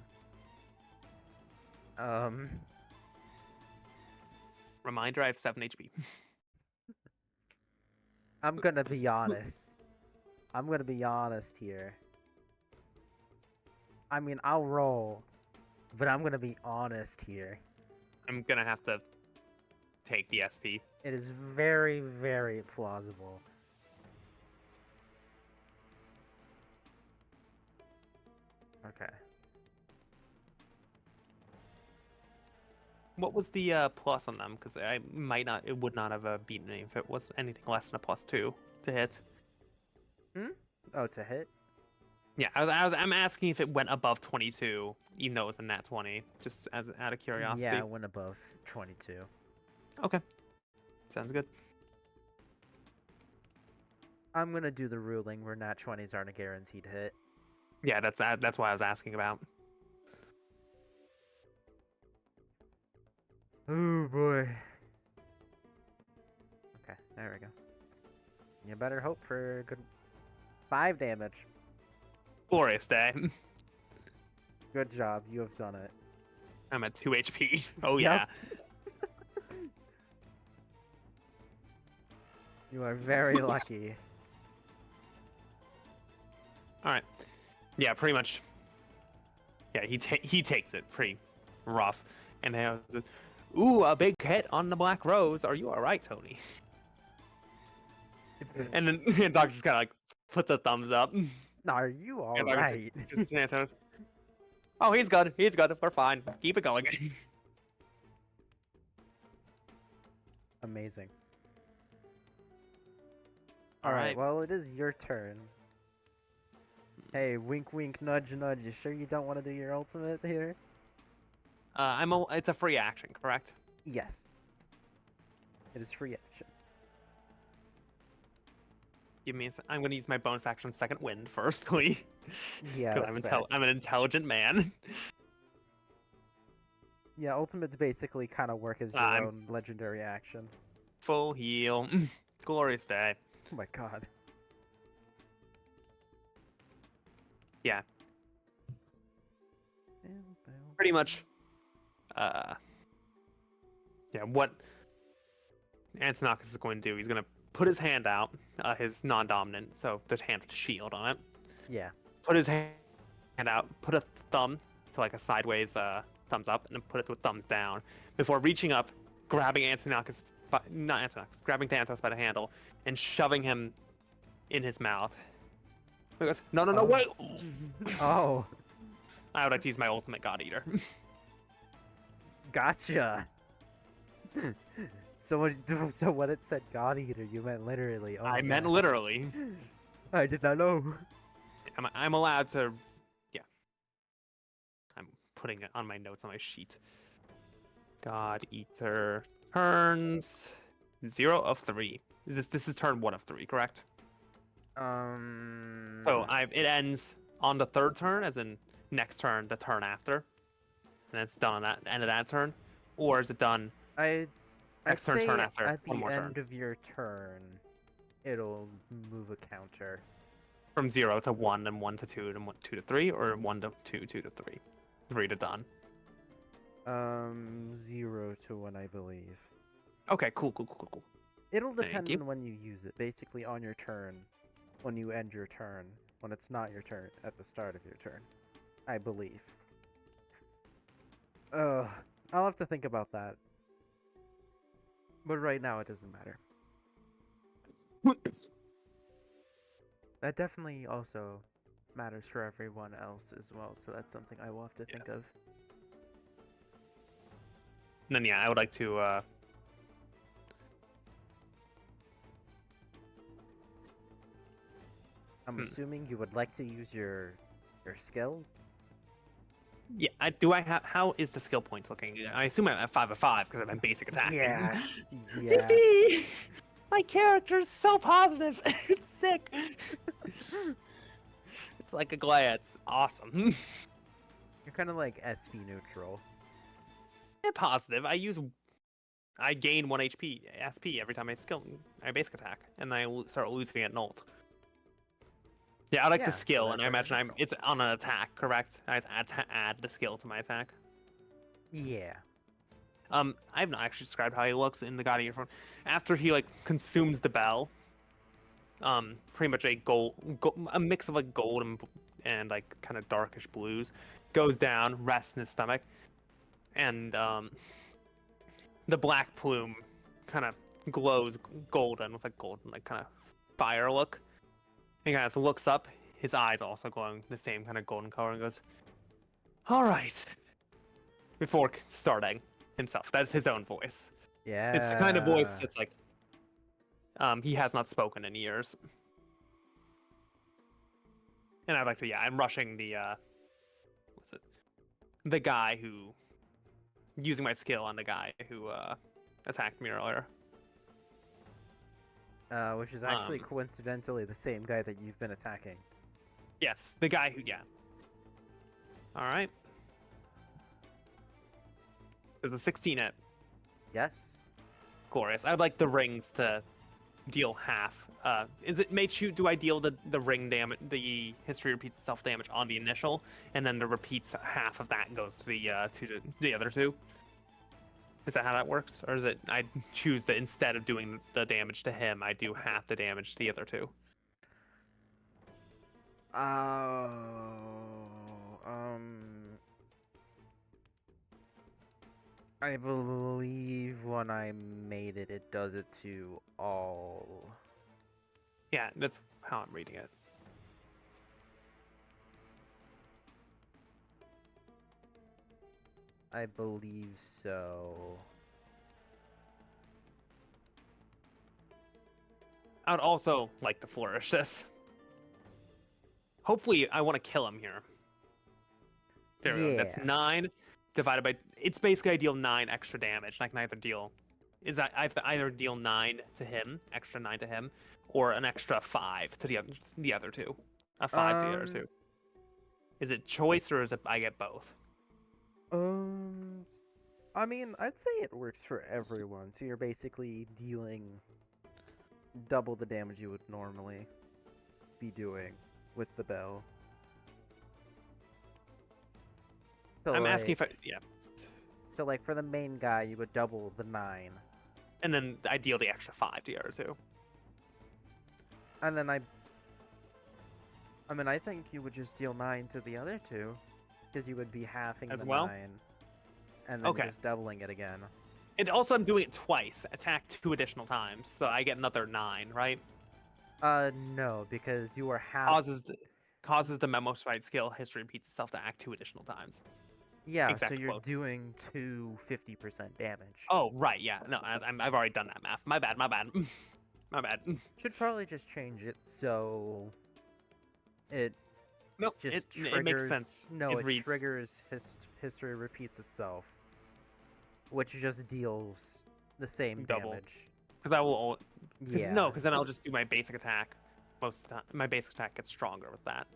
Reminder, I have 7 HP. I'm gonna be honest. I'm gonna be honest here. I mean, I'll roll, but I'm gonna be honest here. I'm gonna have to take the SP. It is very, very plausible. Okay. What was the plus on them? Because it would not have beaten me if it was anything less than a +2 to hit. Oh, to hit? Yeah, I'm asking if it went above 22, even though it was a nat 20, just as out of curiosity. Yeah, it went above 22. Okay, sounds good. I'm gonna do the ruling where nat 20s aren't a guaranteed hit. Yeah, that's why I was asking about. Oh boy. Okay, there we go. You better hope for a good 5 damage. Glorious day. Good job, you have done it. I'm at 2 HP. Oh Yep. yeah. You are very lucky. All right. Yeah, pretty much. Yeah, he takes it pretty rough, and then I was, ooh, a big hit on the Black Rose. Are you all right, Tony? And then Doc just kind of like puts a thumbs up. Are you And Doc alright? just Thanatos, oh, he's good. He's good. We're fine. Keep it going. Amazing. All Alright, right. well, it is your turn. Hey, wink wink, nudge nudge. You sure you don't want to do your ultimate here? It's a free action, correct? Yes. It is free action. I'm going to use my bonus action second wind firstly. Yeah, 'Cause that's fair. I'm an intelligent man. Yeah, ultimates basically kind of work as your I'm- own legendary action. Full heal. Glorious day. Oh my god. Yeah. Pretty much. Yeah, what Antonakis is going to do, he's going to put his hand out, his non-dominant, so the hand with the shield on it. Yeah. Put his hand out, put a thumb to like a sideways thumbs up, and then put it to a thumbs down before reaching up, grabbing grabbing Thanatos by the handle and shoving him in his mouth. He goes, no, Oh. wait! Oh, I would like to use my ultimate God Eater. gotcha. So when it said God Eater, you meant literally. Oh, I my meant God. literally. I did not know. I'm allowed to, yeah. I'm putting it on my notes on my sheet. God Eater turns 0 of 3. This is turn 1 of 3, correct? So it ends on the third turn, as in next turn, the turn after, and it's done on that end of that turn, or is it done I'd next turn, say turn after, at one the more end turn, of your turn, it'll move a counter. from 0 to 1, then 1 to 2, then 2 to 3, or 1 to 2, 2 to 3, 3 to done? 0 to 1, I believe. Okay, cool. It'll Thank depend you. on when you use it. Basically, on your turn, when you end your turn, when it's not your turn at the start of your turn, I believe. I'll have to think about that. But right now, it doesn't matter. That definitely also matters for everyone else as well, so that's something I will have to think of. And then, yeah, I would like to, I'm assuming you would like to use your skill? Yeah, do I have? How is the skill points looking? I assume I'm at 5 of 5 because I'm at basic attack. Yeah. Yeah. 50! My character's so positive. It's sick. It's like a glance. Awesome. You're kind of like SP neutral. And positive. I gain 1 HP SP every time I basic attack, and I start losing it Nolt. Yeah, I like Yeah, the so skill, that's and I like imagine neutral. it's on an attack, correct? I just add the skill to my attack. Yeah. I have not actually described how he looks in the God of Uniform. After he like consumes the bell, pretty much a mix of like gold and like kind of darkish blues, goes down, rests in his stomach, and the black plume kind of glows golden with a golden like kind of fire look. He kind of looks up, his eyes also glowing the same kind of golden color, and goes, "All right." Before starting himself, that's his own voice. Yeah. It's the kind of voice that's like, he has not spoken in years. And I'd like to, yeah, I'm rushing the, what's it? The guy who, using my skill on the guy who, attacked me earlier. Which is actually Um, coincidentally the same guy that you've been attacking. Yes, the guy who, yeah. Alright. There's a 16 hit. Yes. Glorious. I'd like the rings to deal half. Is it do I deal the ring damage, the history repeats itself damage on the initial, and then the repeats half of that goes to the other two? Is that how that works? Or is it I choose that instead of doing the damage to him, I do half the damage to the other two? Oh, I believe when I made it, it does it to all. Yeah, that's how I'm reading it. I believe so. I would also like to flourish this. Hopefully, I want to kill him here. There we go. That's Yeah. 9 divided by. It's basically I deal 9 extra damage. I can either deal. I either deal 9 to him, extra 9 to him, or an extra 5 to the other two. A 5 to the other two. Is it choice or is it I get both? I mean, I'd say it works for everyone. So you're basically dealing double the damage you would normally be doing with the bell. So I'm asking if So like for the main guy, you would double the 9. and then I deal the extra 5 to the other two. And then I mean, I think you would just deal 9 to the other two, because you would be halving As the well? 9, and then Okay. just doubling it again. And also, I'm doing it twice. Attack 2 additional times, so I get another 9, right? No, because you are half. Causes the memo sprite skill history repeats itself to act 2 additional times. Yeah, exact so you're quote. doing 50% damage. Oh, right, yeah. No, I've already done that math. My bad. My bad. Should probably just change it so it Nope, just triggers. it makes sense. No, it reads, triggers history repeats itself, which just deals the same Double. damage. Because I will. Yeah. No, because then I'll just do my basic attack. Most of the time, my basic attack gets stronger with that.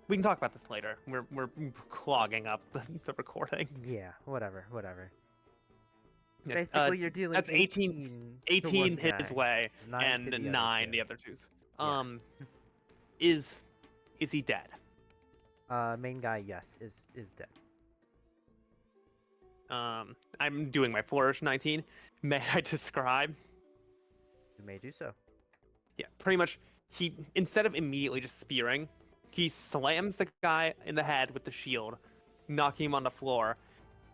We can talk about this later. We're clogging up the recording. Yeah, whatever. Yeah, Basically, you're dealing that's 18 to 18 one his guy, way, 9 and to the other 9 two. the other twos. Yeah. Is he dead? Main guy, yes, is dead. I'm doing my flourish 19. May I describe? You may do so. Yeah, pretty much. He instead of immediately just spearing, he slams the guy in the head with the shield, knocking him on the floor,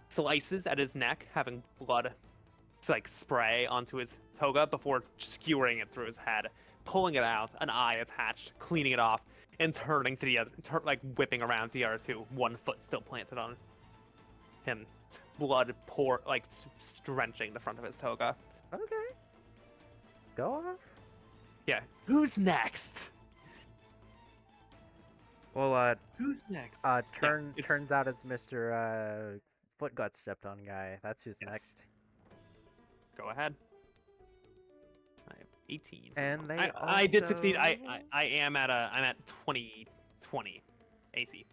slices at his neck, having blood like spray onto his toga before skewering it through his head, pulling it out, an eye attached, cleaning it off, and turning to the other, like whipping around to the other two, one foot still planted on him, blood drenching the front of his toga. Okay. Go off. Yeah. Who's next? Well, Who's next? Yeah, it's turns out it's Mr. Foot got stepped on guy. That's who's yes. next. Go ahead. I have 18. For the And moment. they I did succeed. also- I am at I'm at 20 AC.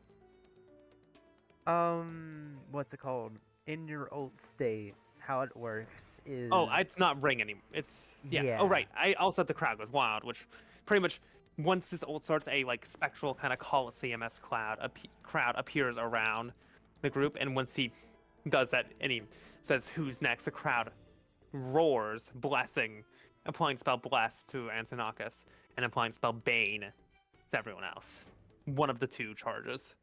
What's it called? In your old state, how it works is Oh, it's not ring anymore. It's yeah. Oh Yeah. right. I also had the crowd goes wild, which pretty much once this ult starts, a like spectral kind of Coliseum-esque crowd appears around the group, and once he does that and he says who's next, the crowd roars, blessing, applying spell bless to Antonakis, and applying spell bane to everyone else. One of the two charges.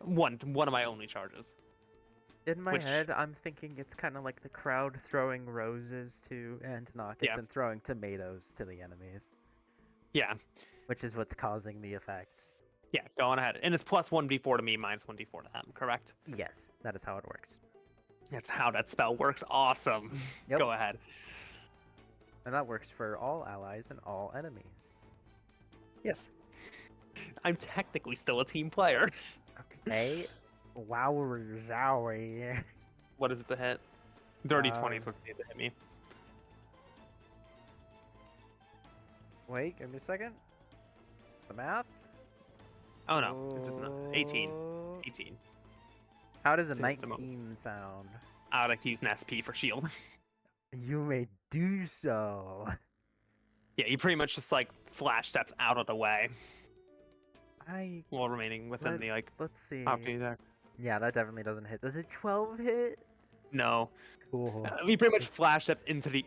One of my only charges. In my Which- head, I'm thinking it's kind of like the crowd throwing roses to Antonakis Yeah. and throwing tomatoes to the enemies, Yeah. which is what's causing the effects. Yeah, go on ahead. And it's plus 1d4 to me, minus 1d4 to them, correct? Yes, that is how it works. That's how that spell works. Awesome. Yep. Go ahead. And that works for all allies and all enemies. Yes. I'm technically still a team player. Okay. Wowie zowie. What is it to hit? Dirty 20 is what's needed to hit me. Wait, give me a second. The math? Oh no, it does not. 18. Oh. 18. How does a To hit the mo- 19 sound? I would like to use an SP for shield. You may do so. Yeah, he pretty much just like flash steps out of the way I while remaining within Let- the like let's see. opportunity there. Yeah, that definitely doesn't hit. Does it 12 hit? No. Cool. He pretty much flash steps into the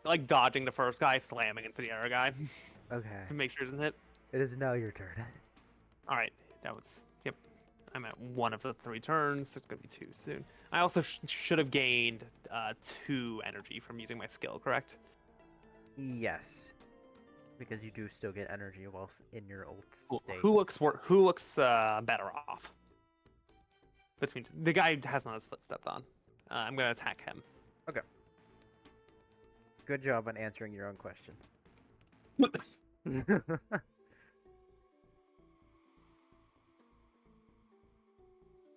like dodging the first guy, slamming into the other guy Okay. to make sure it doesn't hit. It is now your turn. Alright, that was yep. I'm at one of the 3 turns, so it's gonna be 2 soon. I also should have gained 2 energy from using my skill, correct? Yes. Because you do still get energy whilst in your ult state. Who looks better off? Between the guy who hasn't had his foot stepped on. I'm gonna attack him. Good job on answering your own question.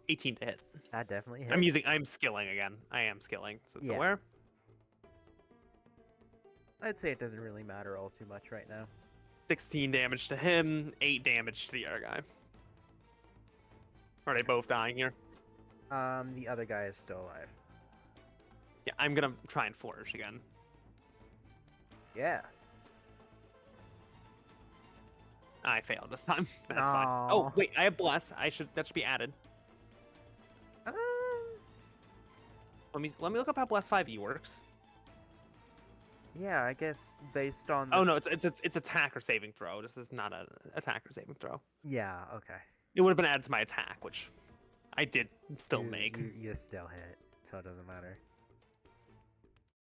18 to hit. That definitely hits. I'm skilling again. I am skilling, so it's Yeah. aware. I'd say it doesn't really matter all too much right now. 16 damage to him, 8 damage to the other guy. Are they both dying here? The other guy is still alive. Yeah, I'm gonna try and flourish again. Yeah. I failed this time. That's fine. Oh Aw. wait, I have bless. That should be added. Um, Let me look up how bless 5e works. yeah, I guess based on. Oh no, it's attack or saving throw. This is not an attack or saving throw. Yeah. Okay. It would have been added to my attack, which I did still You- make. You still hit, so it doesn't matter.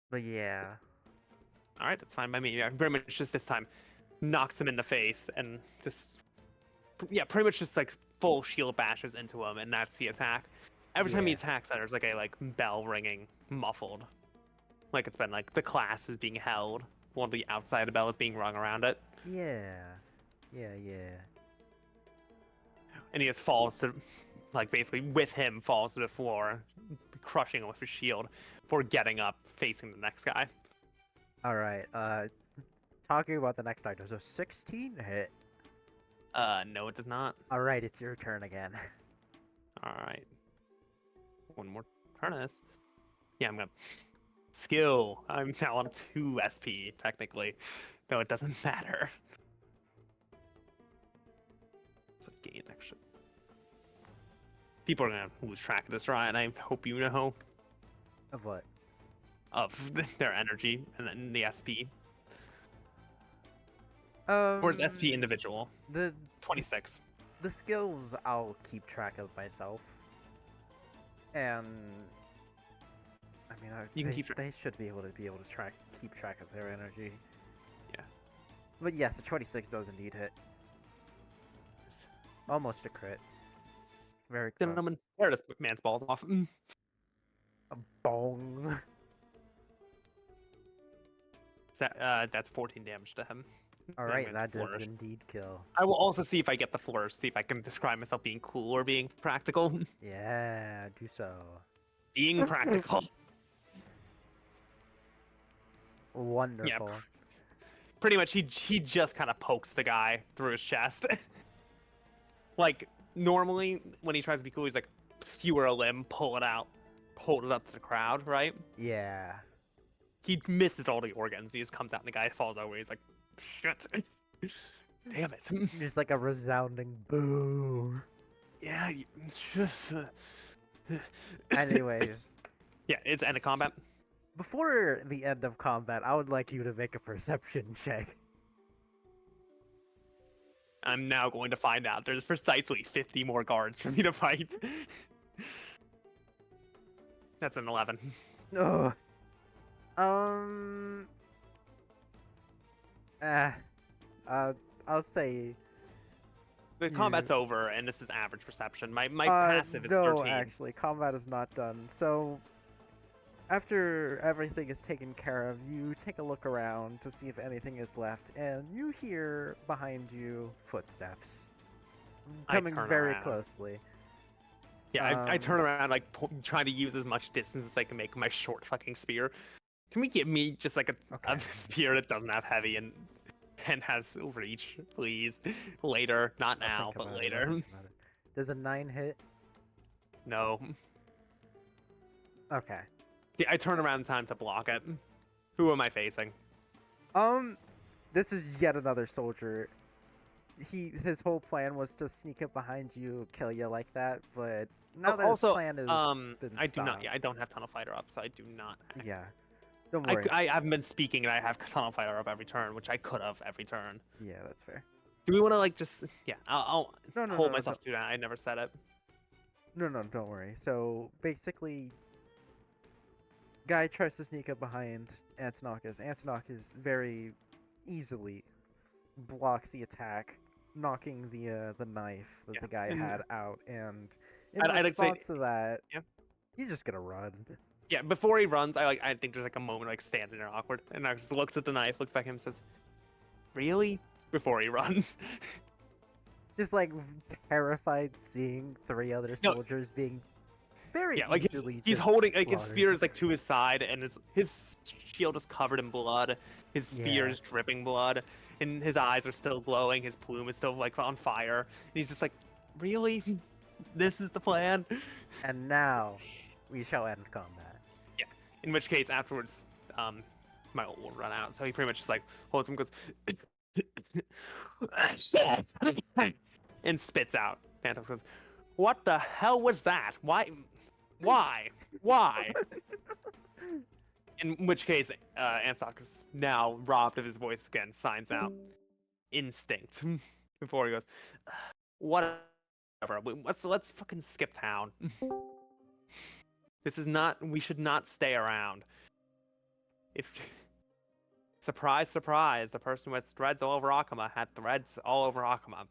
But yeah. All right, that's fine by me. Yeah, very much just this time knocks him in the face and just pretty much just like full shield bashes into him, and that's the attack. Every time he Yeah. attacks, there's like a bell ringing, muffled, like it's been like the class is being held, one of the outside of bell is being rung around it, Yeah. Yeah. and he just falls to, like basically with him falls to the floor, crushing him with his shield, before getting up facing the next guy. All right. Talking about the next die, does a 16 hit? No, it does not. All right, it's your turn again. All right. One more turn of this. Yeah, I'm gonna skill. I'm now on 2 SP technically, though it doesn't matter. So gain extra. People are gonna lose track of this, right? And I hope you know Of what? of their energy and then the SP. Or is SP individual? The 26. the skills I'll keep track of myself, and I mean You can they, keep track. they should be able to keep track of their energy. Yeah. But yes, a 26 does indeed hit. Almost a crit. Very close. Gentlemen, tear this man's balls off. A bong. That's 14 damage to him. All I'm right, gonna that does flourish. indeed kill. I will also see if I get the flourish, see if I can describe myself being cool or being practical. Yeah, do so. Being practical. Yeah, Wonderful. pretty much he just kind of pokes the guy through his chest. Like, normally when he tries to be cool, he's like, skewer a limb, pull it out, hold it up to the crowd, right? Yeah. He misses all the organs. He just comes out and the guy falls over. He's like, shit. Damn it. Just like a resounding boo. Yeah. Anyways, Yeah, it's end of combat. before the end of combat, I would like you to make a perception check. I'm now going to find out. There's precisely 50 more guards for me to fight. That's an 11. Ugh. Um. Eh. I'll say. The combat's over, and this is average perception. My Uh, passive is no, 13. actually, combat is not done. So, after everything is taken care of, you take a look around to see if anything is left, and you hear behind you footsteps I coming turn very around. closely. Yeah, I turn Um, around, like, trying to use as much distance as I can make with my short fucking spear. Can we give me just, like, a Okay. spear that doesn't have heavy and has reach, please? Later. Not I'll now, think but about it, I'll later. think about it. Does a 9 hit? No. Okay. See, I turn around in time to block it. Who am I facing? This is yet another soldier. His whole plan was to sneak up behind you, kill you like that, but now that his Also, plan has been I do not. stopped. Yeah, I don't have tunnel fighter up, so I do not. Yeah. Don't worry. I haven't been speaking, and I have tunnel fighter up every turn, which I could have every turn. Yeah, that's fair. Do we want to like just? Yeah, I'll No, no, hold no, myself to that. I never said it. no, don't worry. So basically, guy tries to sneak up behind Antonakis. Antonakis very easily blocks the attack, knocking the knife that Yeah, the guy and had out, and in I'd like to say- response to that, Yeah. he's just gonna run. Yeah, before he runs, I think there's like a moment like standing there awkward, and I just looks at the knife, looks back at him, and says, "Really?" Before he runs. Just like terrified seeing 3 other No. soldiers being very Yeah, like easily he's just holding like his slaughtered. spear is like to his side, and his shield is covered in blood. His spear Yeah. is dripping blood, and his eyes are still glowing. His plume is still like on fire, and he's just like, "Really? This is the plan?" And now we shall end combat. In which case, afterwards, my ult will run out. So he pretty much just like holds him, goes, and spits out. Phantom goes, "What the hell was that? Why? Why?" In which case, Anstock is now robbed of his voice again. Signs out, instinct. Before he goes, "Whatever. Let's fucking skip town." This is not. We should not stay around. If surprise, surprise, the person who had threads all over Akama had threads all over Akama.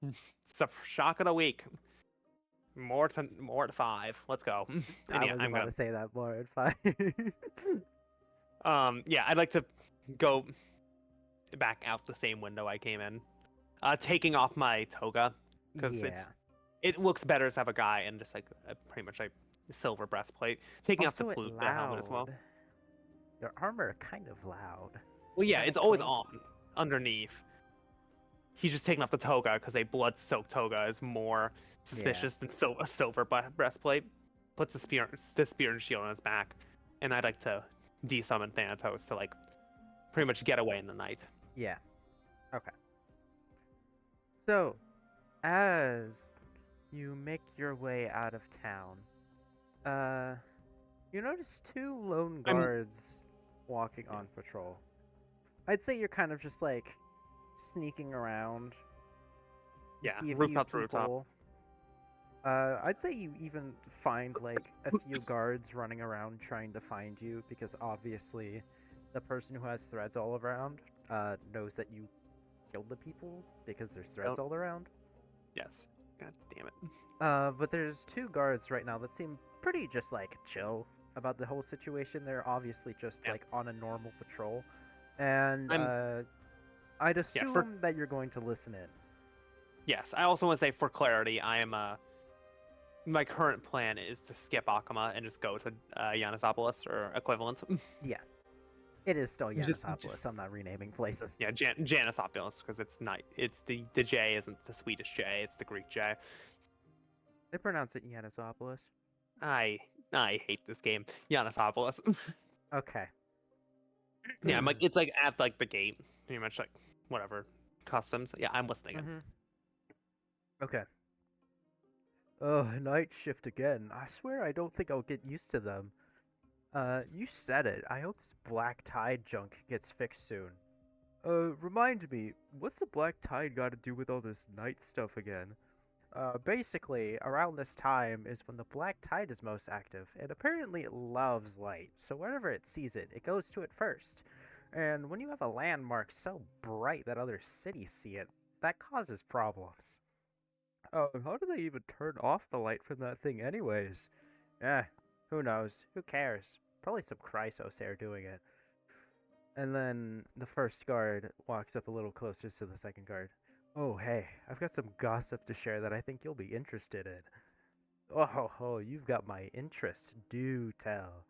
It's a shock of the week. More to 5. Let's go. And I yeah, was I'm about gonna. to say that more at 5. Yeah, I'd like to go back out the same window I came in, taking off my toga because yeah. it looks better to have a guy in just like pretty much like a silver breastplate. Taking off the Also, the helmet as well. loud. Your armor kind of loud. Well, yeah, Kinda it's always clanky. on underneath. He's just taking off the toga because a blood-soaked toga is more suspicious than a silver breastplate. Puts the spear and shield on his back, and I'd like to desummon Thanatos to like pretty much get away in the night. Yeah. Okay. So, as you make your way out of town, you notice 2 lone I'm- guards walking on patrol. I'd say you're kind of just like sneaking around. You Yeah, see a rooftop to few rooftop. people. I'd say you even find like a few guards running around trying to find you because obviously the person who has threads all around knows that you killed the people because there's threads Yep. all around. Yes. God damn it. But there's 2 guards right now that seem pretty just like chill. about the whole situation. They're obviously just Yeah. like on a normal patrol, and I'm I'd yeah for assume that you're going to listen in. yes. I also want to say for clarity, I am my current plan is to skip Akama and just go to Yanisopoulos or equivalent. Yeah, it is still Just Yanisopoulos. I'm not renaming places. yeah, Janisopoulos because it's not. It's the J isn't the Swedish J. It's the Greek J. They pronounce it Yanisopoulos. I I hate this game. Yanisopoulos. Okay. Yeah, I'm like it's like at like the gate, pretty much like whatever customs. Yeah, I'm listening. In. Okay. Oh, night shift again. I swear I don't think I'll get used to them. You said it. I hope this black tide junk gets fixed soon. Remind me, what's the black tide got to do with all this night stuff again? Basically, around this time is when the black tide is most active, and apparently it loves light, so wherever it sees it, it goes to it first. And when you have a landmark so bright that other cities see it, that causes problems. Oh, how do they even turn off the light from that thing anyways? Eh, who knows? Who cares? Probably some Chrysos air doing it. And then the first guard walks up a little closer to the second guard. Oh, hey, I've got some gossip to share that I think you'll be interested in. Oh, you've got my interest. Do tell.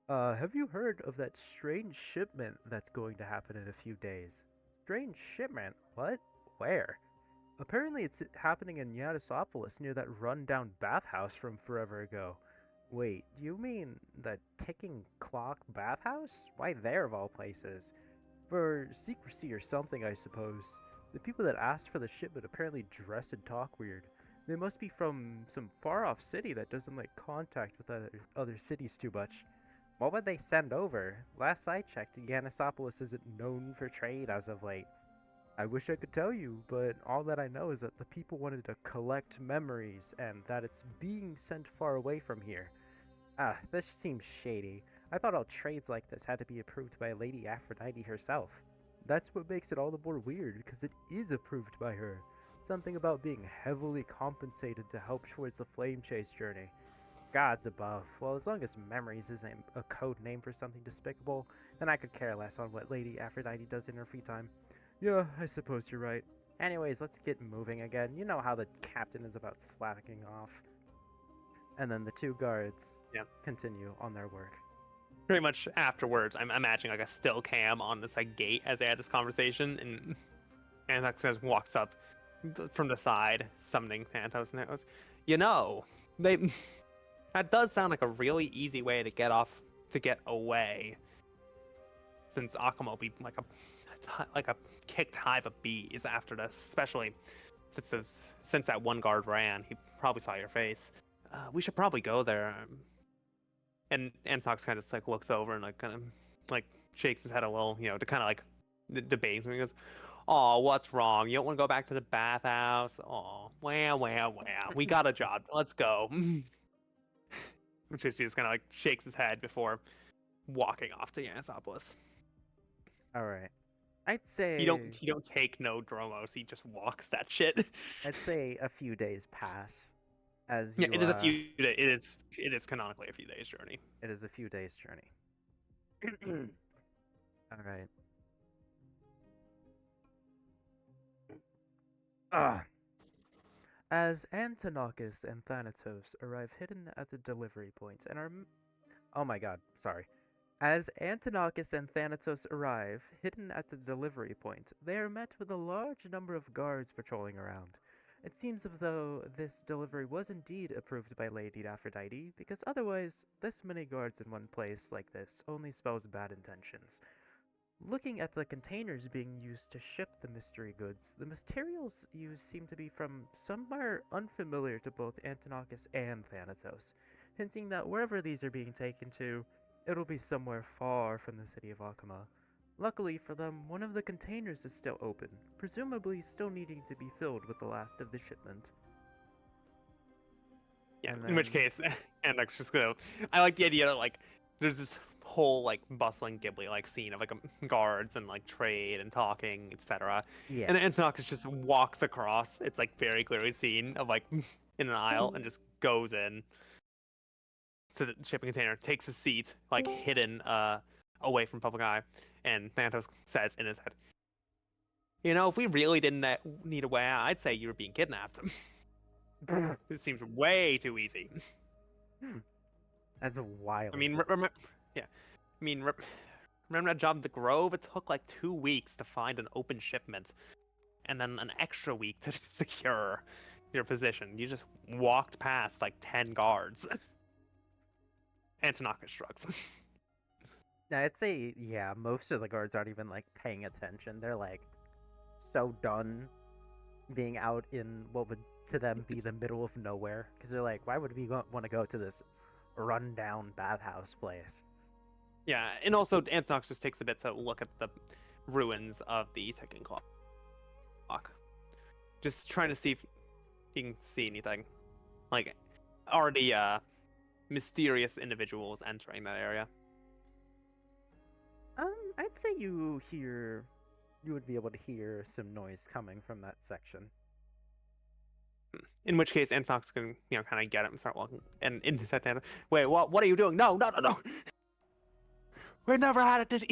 Have you heard of that strange shipment that's going to happen in a few days? Strange shipment? What? Where? Apparently it's happening in Yatisopoulos near that run-down bathhouse from forever ago. Wait, do you mean the ticking clock bathhouse? Why there of all places? For secrecy or something, I suppose. The people that asked for the shipment apparently dress and talk weird. They must be from some far-off city that doesn't like contact with other cities too much. What would they send over? Last I checked, Yanisopoulos isn't known for trade as of late. I wish I could tell you, but all that I know is that the people wanted to collect memories and that it's being sent far away from here. Ah, this seems shady. I thought all trades like this had to be approved by Lady Aphrodite herself. That's what makes it all the more weird, because it is approved by her. Something about being heavily compensated to help towards the flame chase journey. Gods above. Well, as long as memories isn't a code name for something despicable, then I could care less on what Lady Aphrodite does in her free time. Yeah, I suppose you're right. Anyways, let's get moving again. You know how the captain is about slacking off. And then the two guards Yeah. continue on their work. Pretty much afterwards, I'm imagining like a still cam on this like gate as they had this conversation, and Antonakis walks up from the side, summoning Thanatos, and it goes, you know, they that does sound like a really easy way to get away, since Akama will be like a kicked hive of bees after this, especially since that one guard ran. He probably saw your face. We should probably go there. And Antonakis kind of just like looks over and like kind of like shakes his head a little, to kind of like debate. And he goes, "Oh, what's wrong? You don't want to go back to the bathhouse? Oh, well. We got a job. Let's go." Which is he just kind of like shakes his head before walking off to Yanisopoulos. All right. I'd say He don't take no dromos. He just walks that shit. I'd say a few days pass as Yeah, you it is a few. It is canonically a few days journey. it is a few days journey. All right. Ah. As Antonakis and Thanatos arrive hidden at the delivery point and are oh my god, sorry. As Antonakis and Thanatos arrive, hidden at the delivery point, they are met with a large number of guards patrolling around. It seems as though this delivery was indeed approved by Lady Aphrodite, because otherwise, this many guards in one place like this only spells bad intentions. Looking at the containers being used to ship the mystery goods, the materials used seem to be from somewhere unfamiliar to both Antonakis and Thanatos, hinting that wherever these are being taken to, it'll be somewhere far from the city of Akama. Luckily for them, one of the containers is still open, presumably still needing to be filled with the last of the shipment. Yeah, And in which then- case, Antonakis just go. I like the idea that like there's this whole like bustling Ghibli like scene of like guards and like trade and talking, etc. Yeah. And Antonakis just walks across. It's like very clearly seen of like in an aisle and just goes in. to the shipping container, takes a seat, like hidden away from public eye, and Thanatos says in his head, "You know, if we really didn't need a way out, I'd say you were being kidnapped. This seems way too easy." That's wild. I mean, yeah. I mean, remember that job at the Grove? It took like 2 weeks to find an open shipment, and then an extra week to secure your position. You just walked past like 10 guards. Antonakis shrugs. Now, I'd say, yeah, most of the guards aren't even like paying attention. They're like so done being out in what would to them be the middle of nowhere, because they're like, why would we want to go to this rundown bathhouse place? Yeah, and also Antonakis just takes a bit to look at the ruins of the ticking clock. Just trying to see if he can see anything. Like, already mysterious individuals entering that area. I'd say you would be able to hear some noise coming from that section. In which case, Antonakis can, kind of get it and start walking. And into that, wait, what are you doing? No. We never had it this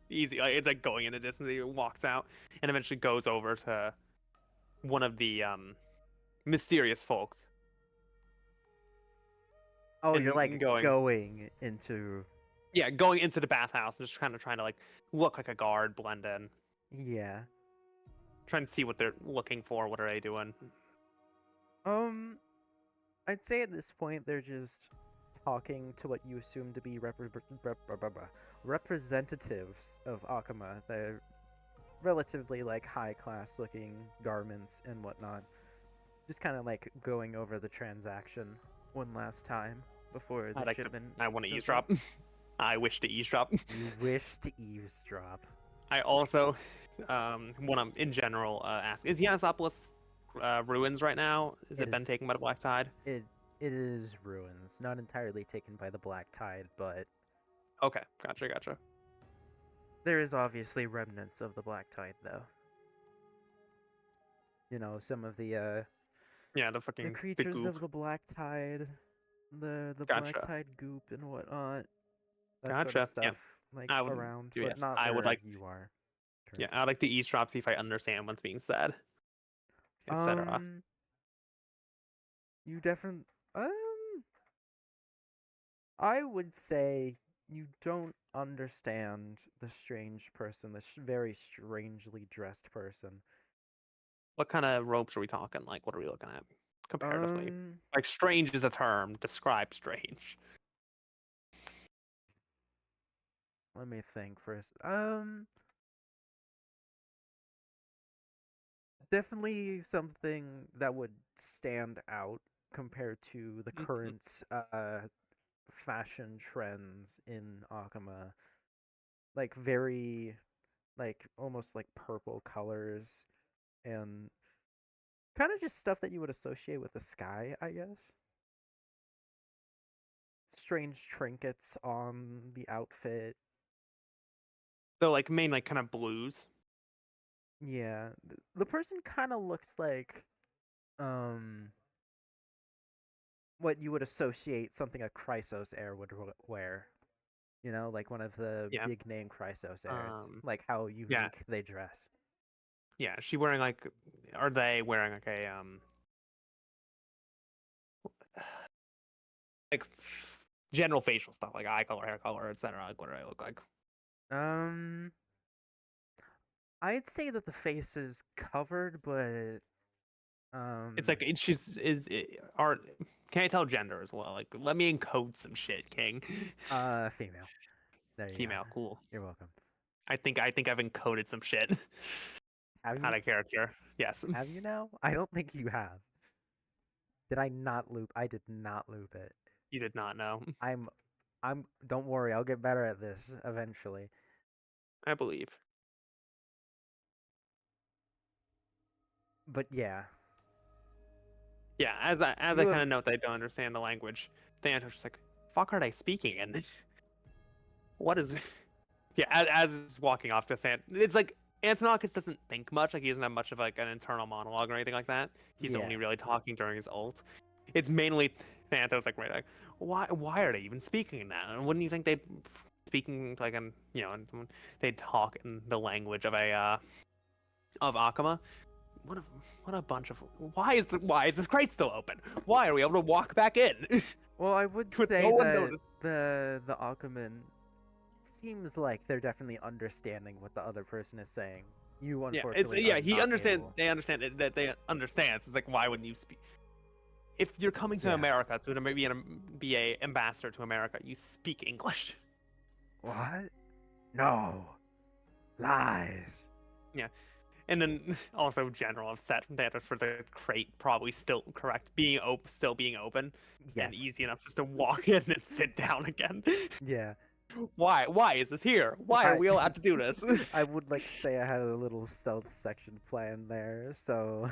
easy. Like, it's like going in a distance. He walks out and eventually goes over to one of the mysterious folks. Oh, And you're like going into. Yeah, going into the bathhouse and just kind of trying to like look like a guard, blend in, Yeah. trying to see what they're looking for. What are they doing? I'd say at this point they're just talking to what you assume to be representatives of Akama. They're relatively like high class looking garments and whatnot. Just kind of like going over the transaction one last time before the shipment. I want to goes eavesdrop. out. I wish to eavesdrop. You wish to eavesdrop. I also, when I'm in general, ask: is Yiannopolis ruins right now? Has it been taken by the Black Tide? It is ruins, not entirely taken by the Black Tide, but Okay, gotcha. there is obviously remnants of the Black Tide, though. You know, some of the Yeah, the fucking the big creatures goop. of the Black Tide, the Gotcha. Black Tide goop and whatnot. That Gotcha. sort of stuff, Yeah. like I would around, do but yes. not I where would like. you are. Yeah, I'd like to eavesdrop, see if I understand what's being said, etc. You definitely I would say you don't understand the strange person, the very strangely dressed person. What kind of ropes are we talking? Like, what are we looking at comparatively? Um, Like, strange is a term. Describe strange. let me think first. Definitely something that would stand out compared to the current fashion trends in Akama. Like very like almost like purple colors and kind of just stuff that you would associate with the sky, I guess. Strange trinkets on the outfit. So, like, main, like, kind of blues. Yeah, the person kind of looks like um what you would associate something a Chrysos heir would wear. You know, like one of the Yeah. big name Chrysos heirs. Like how unique yeah. they dress. Yeah, is she wearing, like, are they wearing, like, a, like, general facial stuff, like eye color, hair color, etc. Like, what do I look like? I'd say that the face is covered, but It's like are can I tell gender as well? Like, let me encode some shit, King. female. There you Female, go. cool. You're welcome. I think I've encoded some shit Have you? out of character. Yes. Have you now? I don't think you have. Did I not loop? I did not loop it. You did not know. I'm don't worry, I'll get better at this eventually. I believe. But yeah. Yeah, as I You kind have- of note that I don't understand the language, Thanatos is like, fuck are they speaking in? What is Yeah, as it's walking off to Sand, it's like Antonakis doesn't think much, like he doesn't have much of like an internal monologue or anything like that. He's Yeah. only really talking during his ult. It's mainly Thanatos like right like, why are they even speaking that? And wouldn't you think they'd speaking like they'd talk in the language of a of Akama? What a bunch of why is this crate still open? Why are we able to walk back in? Well, I would With say no one that noticed. the Aquaman seems like they're definitely understanding what the other person is saying. You Yeah, unfortunately yeah. are He not understands. able. They understand that they understand. So it's like, why wouldn't you speak? If you're coming to Yeah. America to be a ambassador to America, you speak English. What? No. Lies. Yeah, and then also general upset from Thanatos for the crate probably still still being open and Yes. easy enough just to walk in and sit down again. Yeah. Why is this here? Why are we allowed to do this? I would like to say I had a little stealth section planned there, so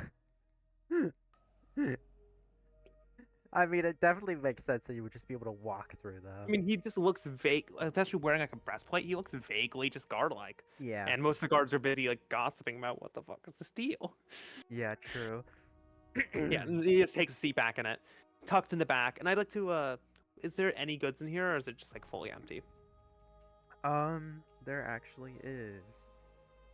I mean, it definitely makes sense that you would just be able to walk through though. I mean, he just looks vague. Especially wearing like a breastplate, he looks vaguely just guard-like. Yeah. And most of the guards are busy like gossiping about what the fuck is this deal. Yeah, true. Yeah, and he just takes a seat back in it, tucked in the back. And I'd like to. Is there any goods in here, or is it just like fully empty? There actually is,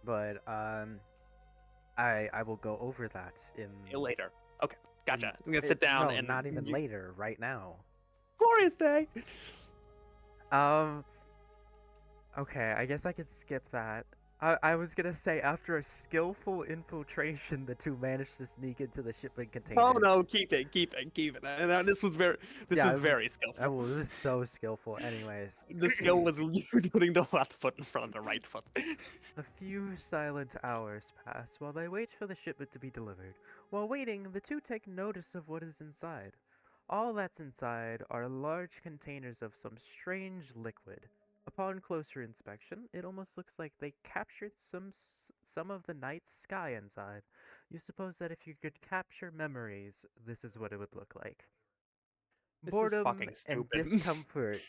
but I will go over that in Later. Okay, gotcha. in- I'm gonna sit down no, and not even later, right now. Glorious day. Okay, I guess I could skip that. I was gonna say after a skillful infiltration, the two managed to sneak into the shipping container. Oh no, keep it. And this was very skillful. Oh, it was so skillful. Anyways, The skill was you putting the left foot in front of the right foot. a few silent hours pass while they wait for the shipment to be delivered. While waiting, the two take notice of what is inside. All that's inside are large containers of some strange liquid. Upon closer inspection, it almost looks like they captured some of the night sky inside. You suppose that if you could capture memories, this is what it would look like. This is Boredom fucking and stupid. discomfort.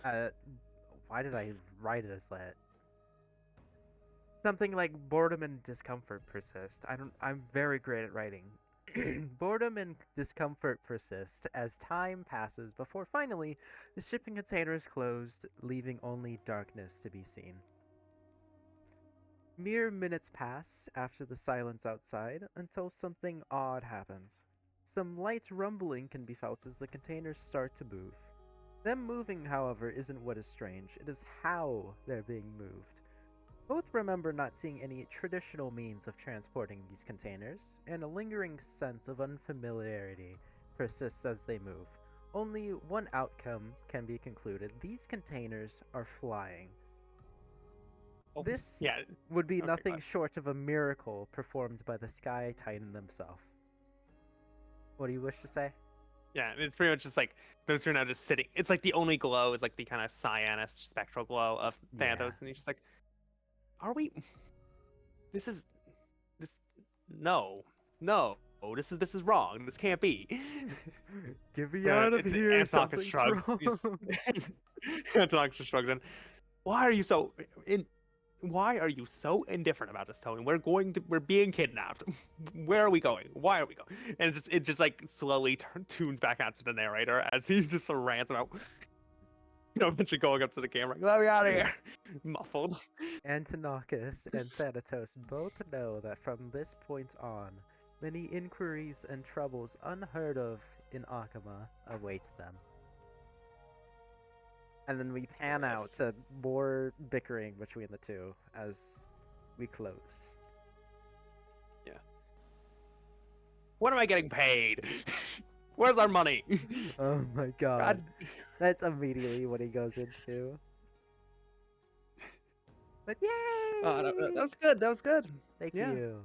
Why did I write it as that? Something like boredom and discomfort persist. I'm very great at writing. Boredom and discomfort persist as time passes before finally the shipping container is closed, leaving only darkness to be seen. Mere minutes pass after the silence outside until something odd happens. Some light rumbling can be felt as the containers start to move. Them moving, however, isn't what is strange, it is how they're being moved. Both remember not seeing any traditional means of transporting these containers, and a lingering sense of unfamiliarity persists as they move. Only one outcome can be concluded: these containers are flying. Oh, This yeah. would be Okay, nothing fine. short of a miracle performed by the Sky Titan themselves. What do you wish to say? Yeah, it's pretty much just like those two are now just sitting. It's like the only glow is like the kind of cyanus spectral glow of Thanatos, and he's just like, "Are we? This is this. No, this is wrong. This can't be." Get me out of here! Antonakis Something's shrugs. wrong. Antonakis shrugs and why are you so indifferent about this, Tony? We're being kidnapped. Where are we going? Why are we going? And it just like slowly tunes back out to the narrator as he just sort of rants about, eventually going up to the camera. Let me out of here, muffled. Antonakis and Thanatos both know that from this point on, many inquiries and troubles unheard of in Akama await them. And then we pan out Yes. to more bickering between the two as we close. Yeah. When am I getting paid? Where's our money? Oh my god. God. That's immediately what he goes into. But yay! That was good. That was good. Thank yeah. you.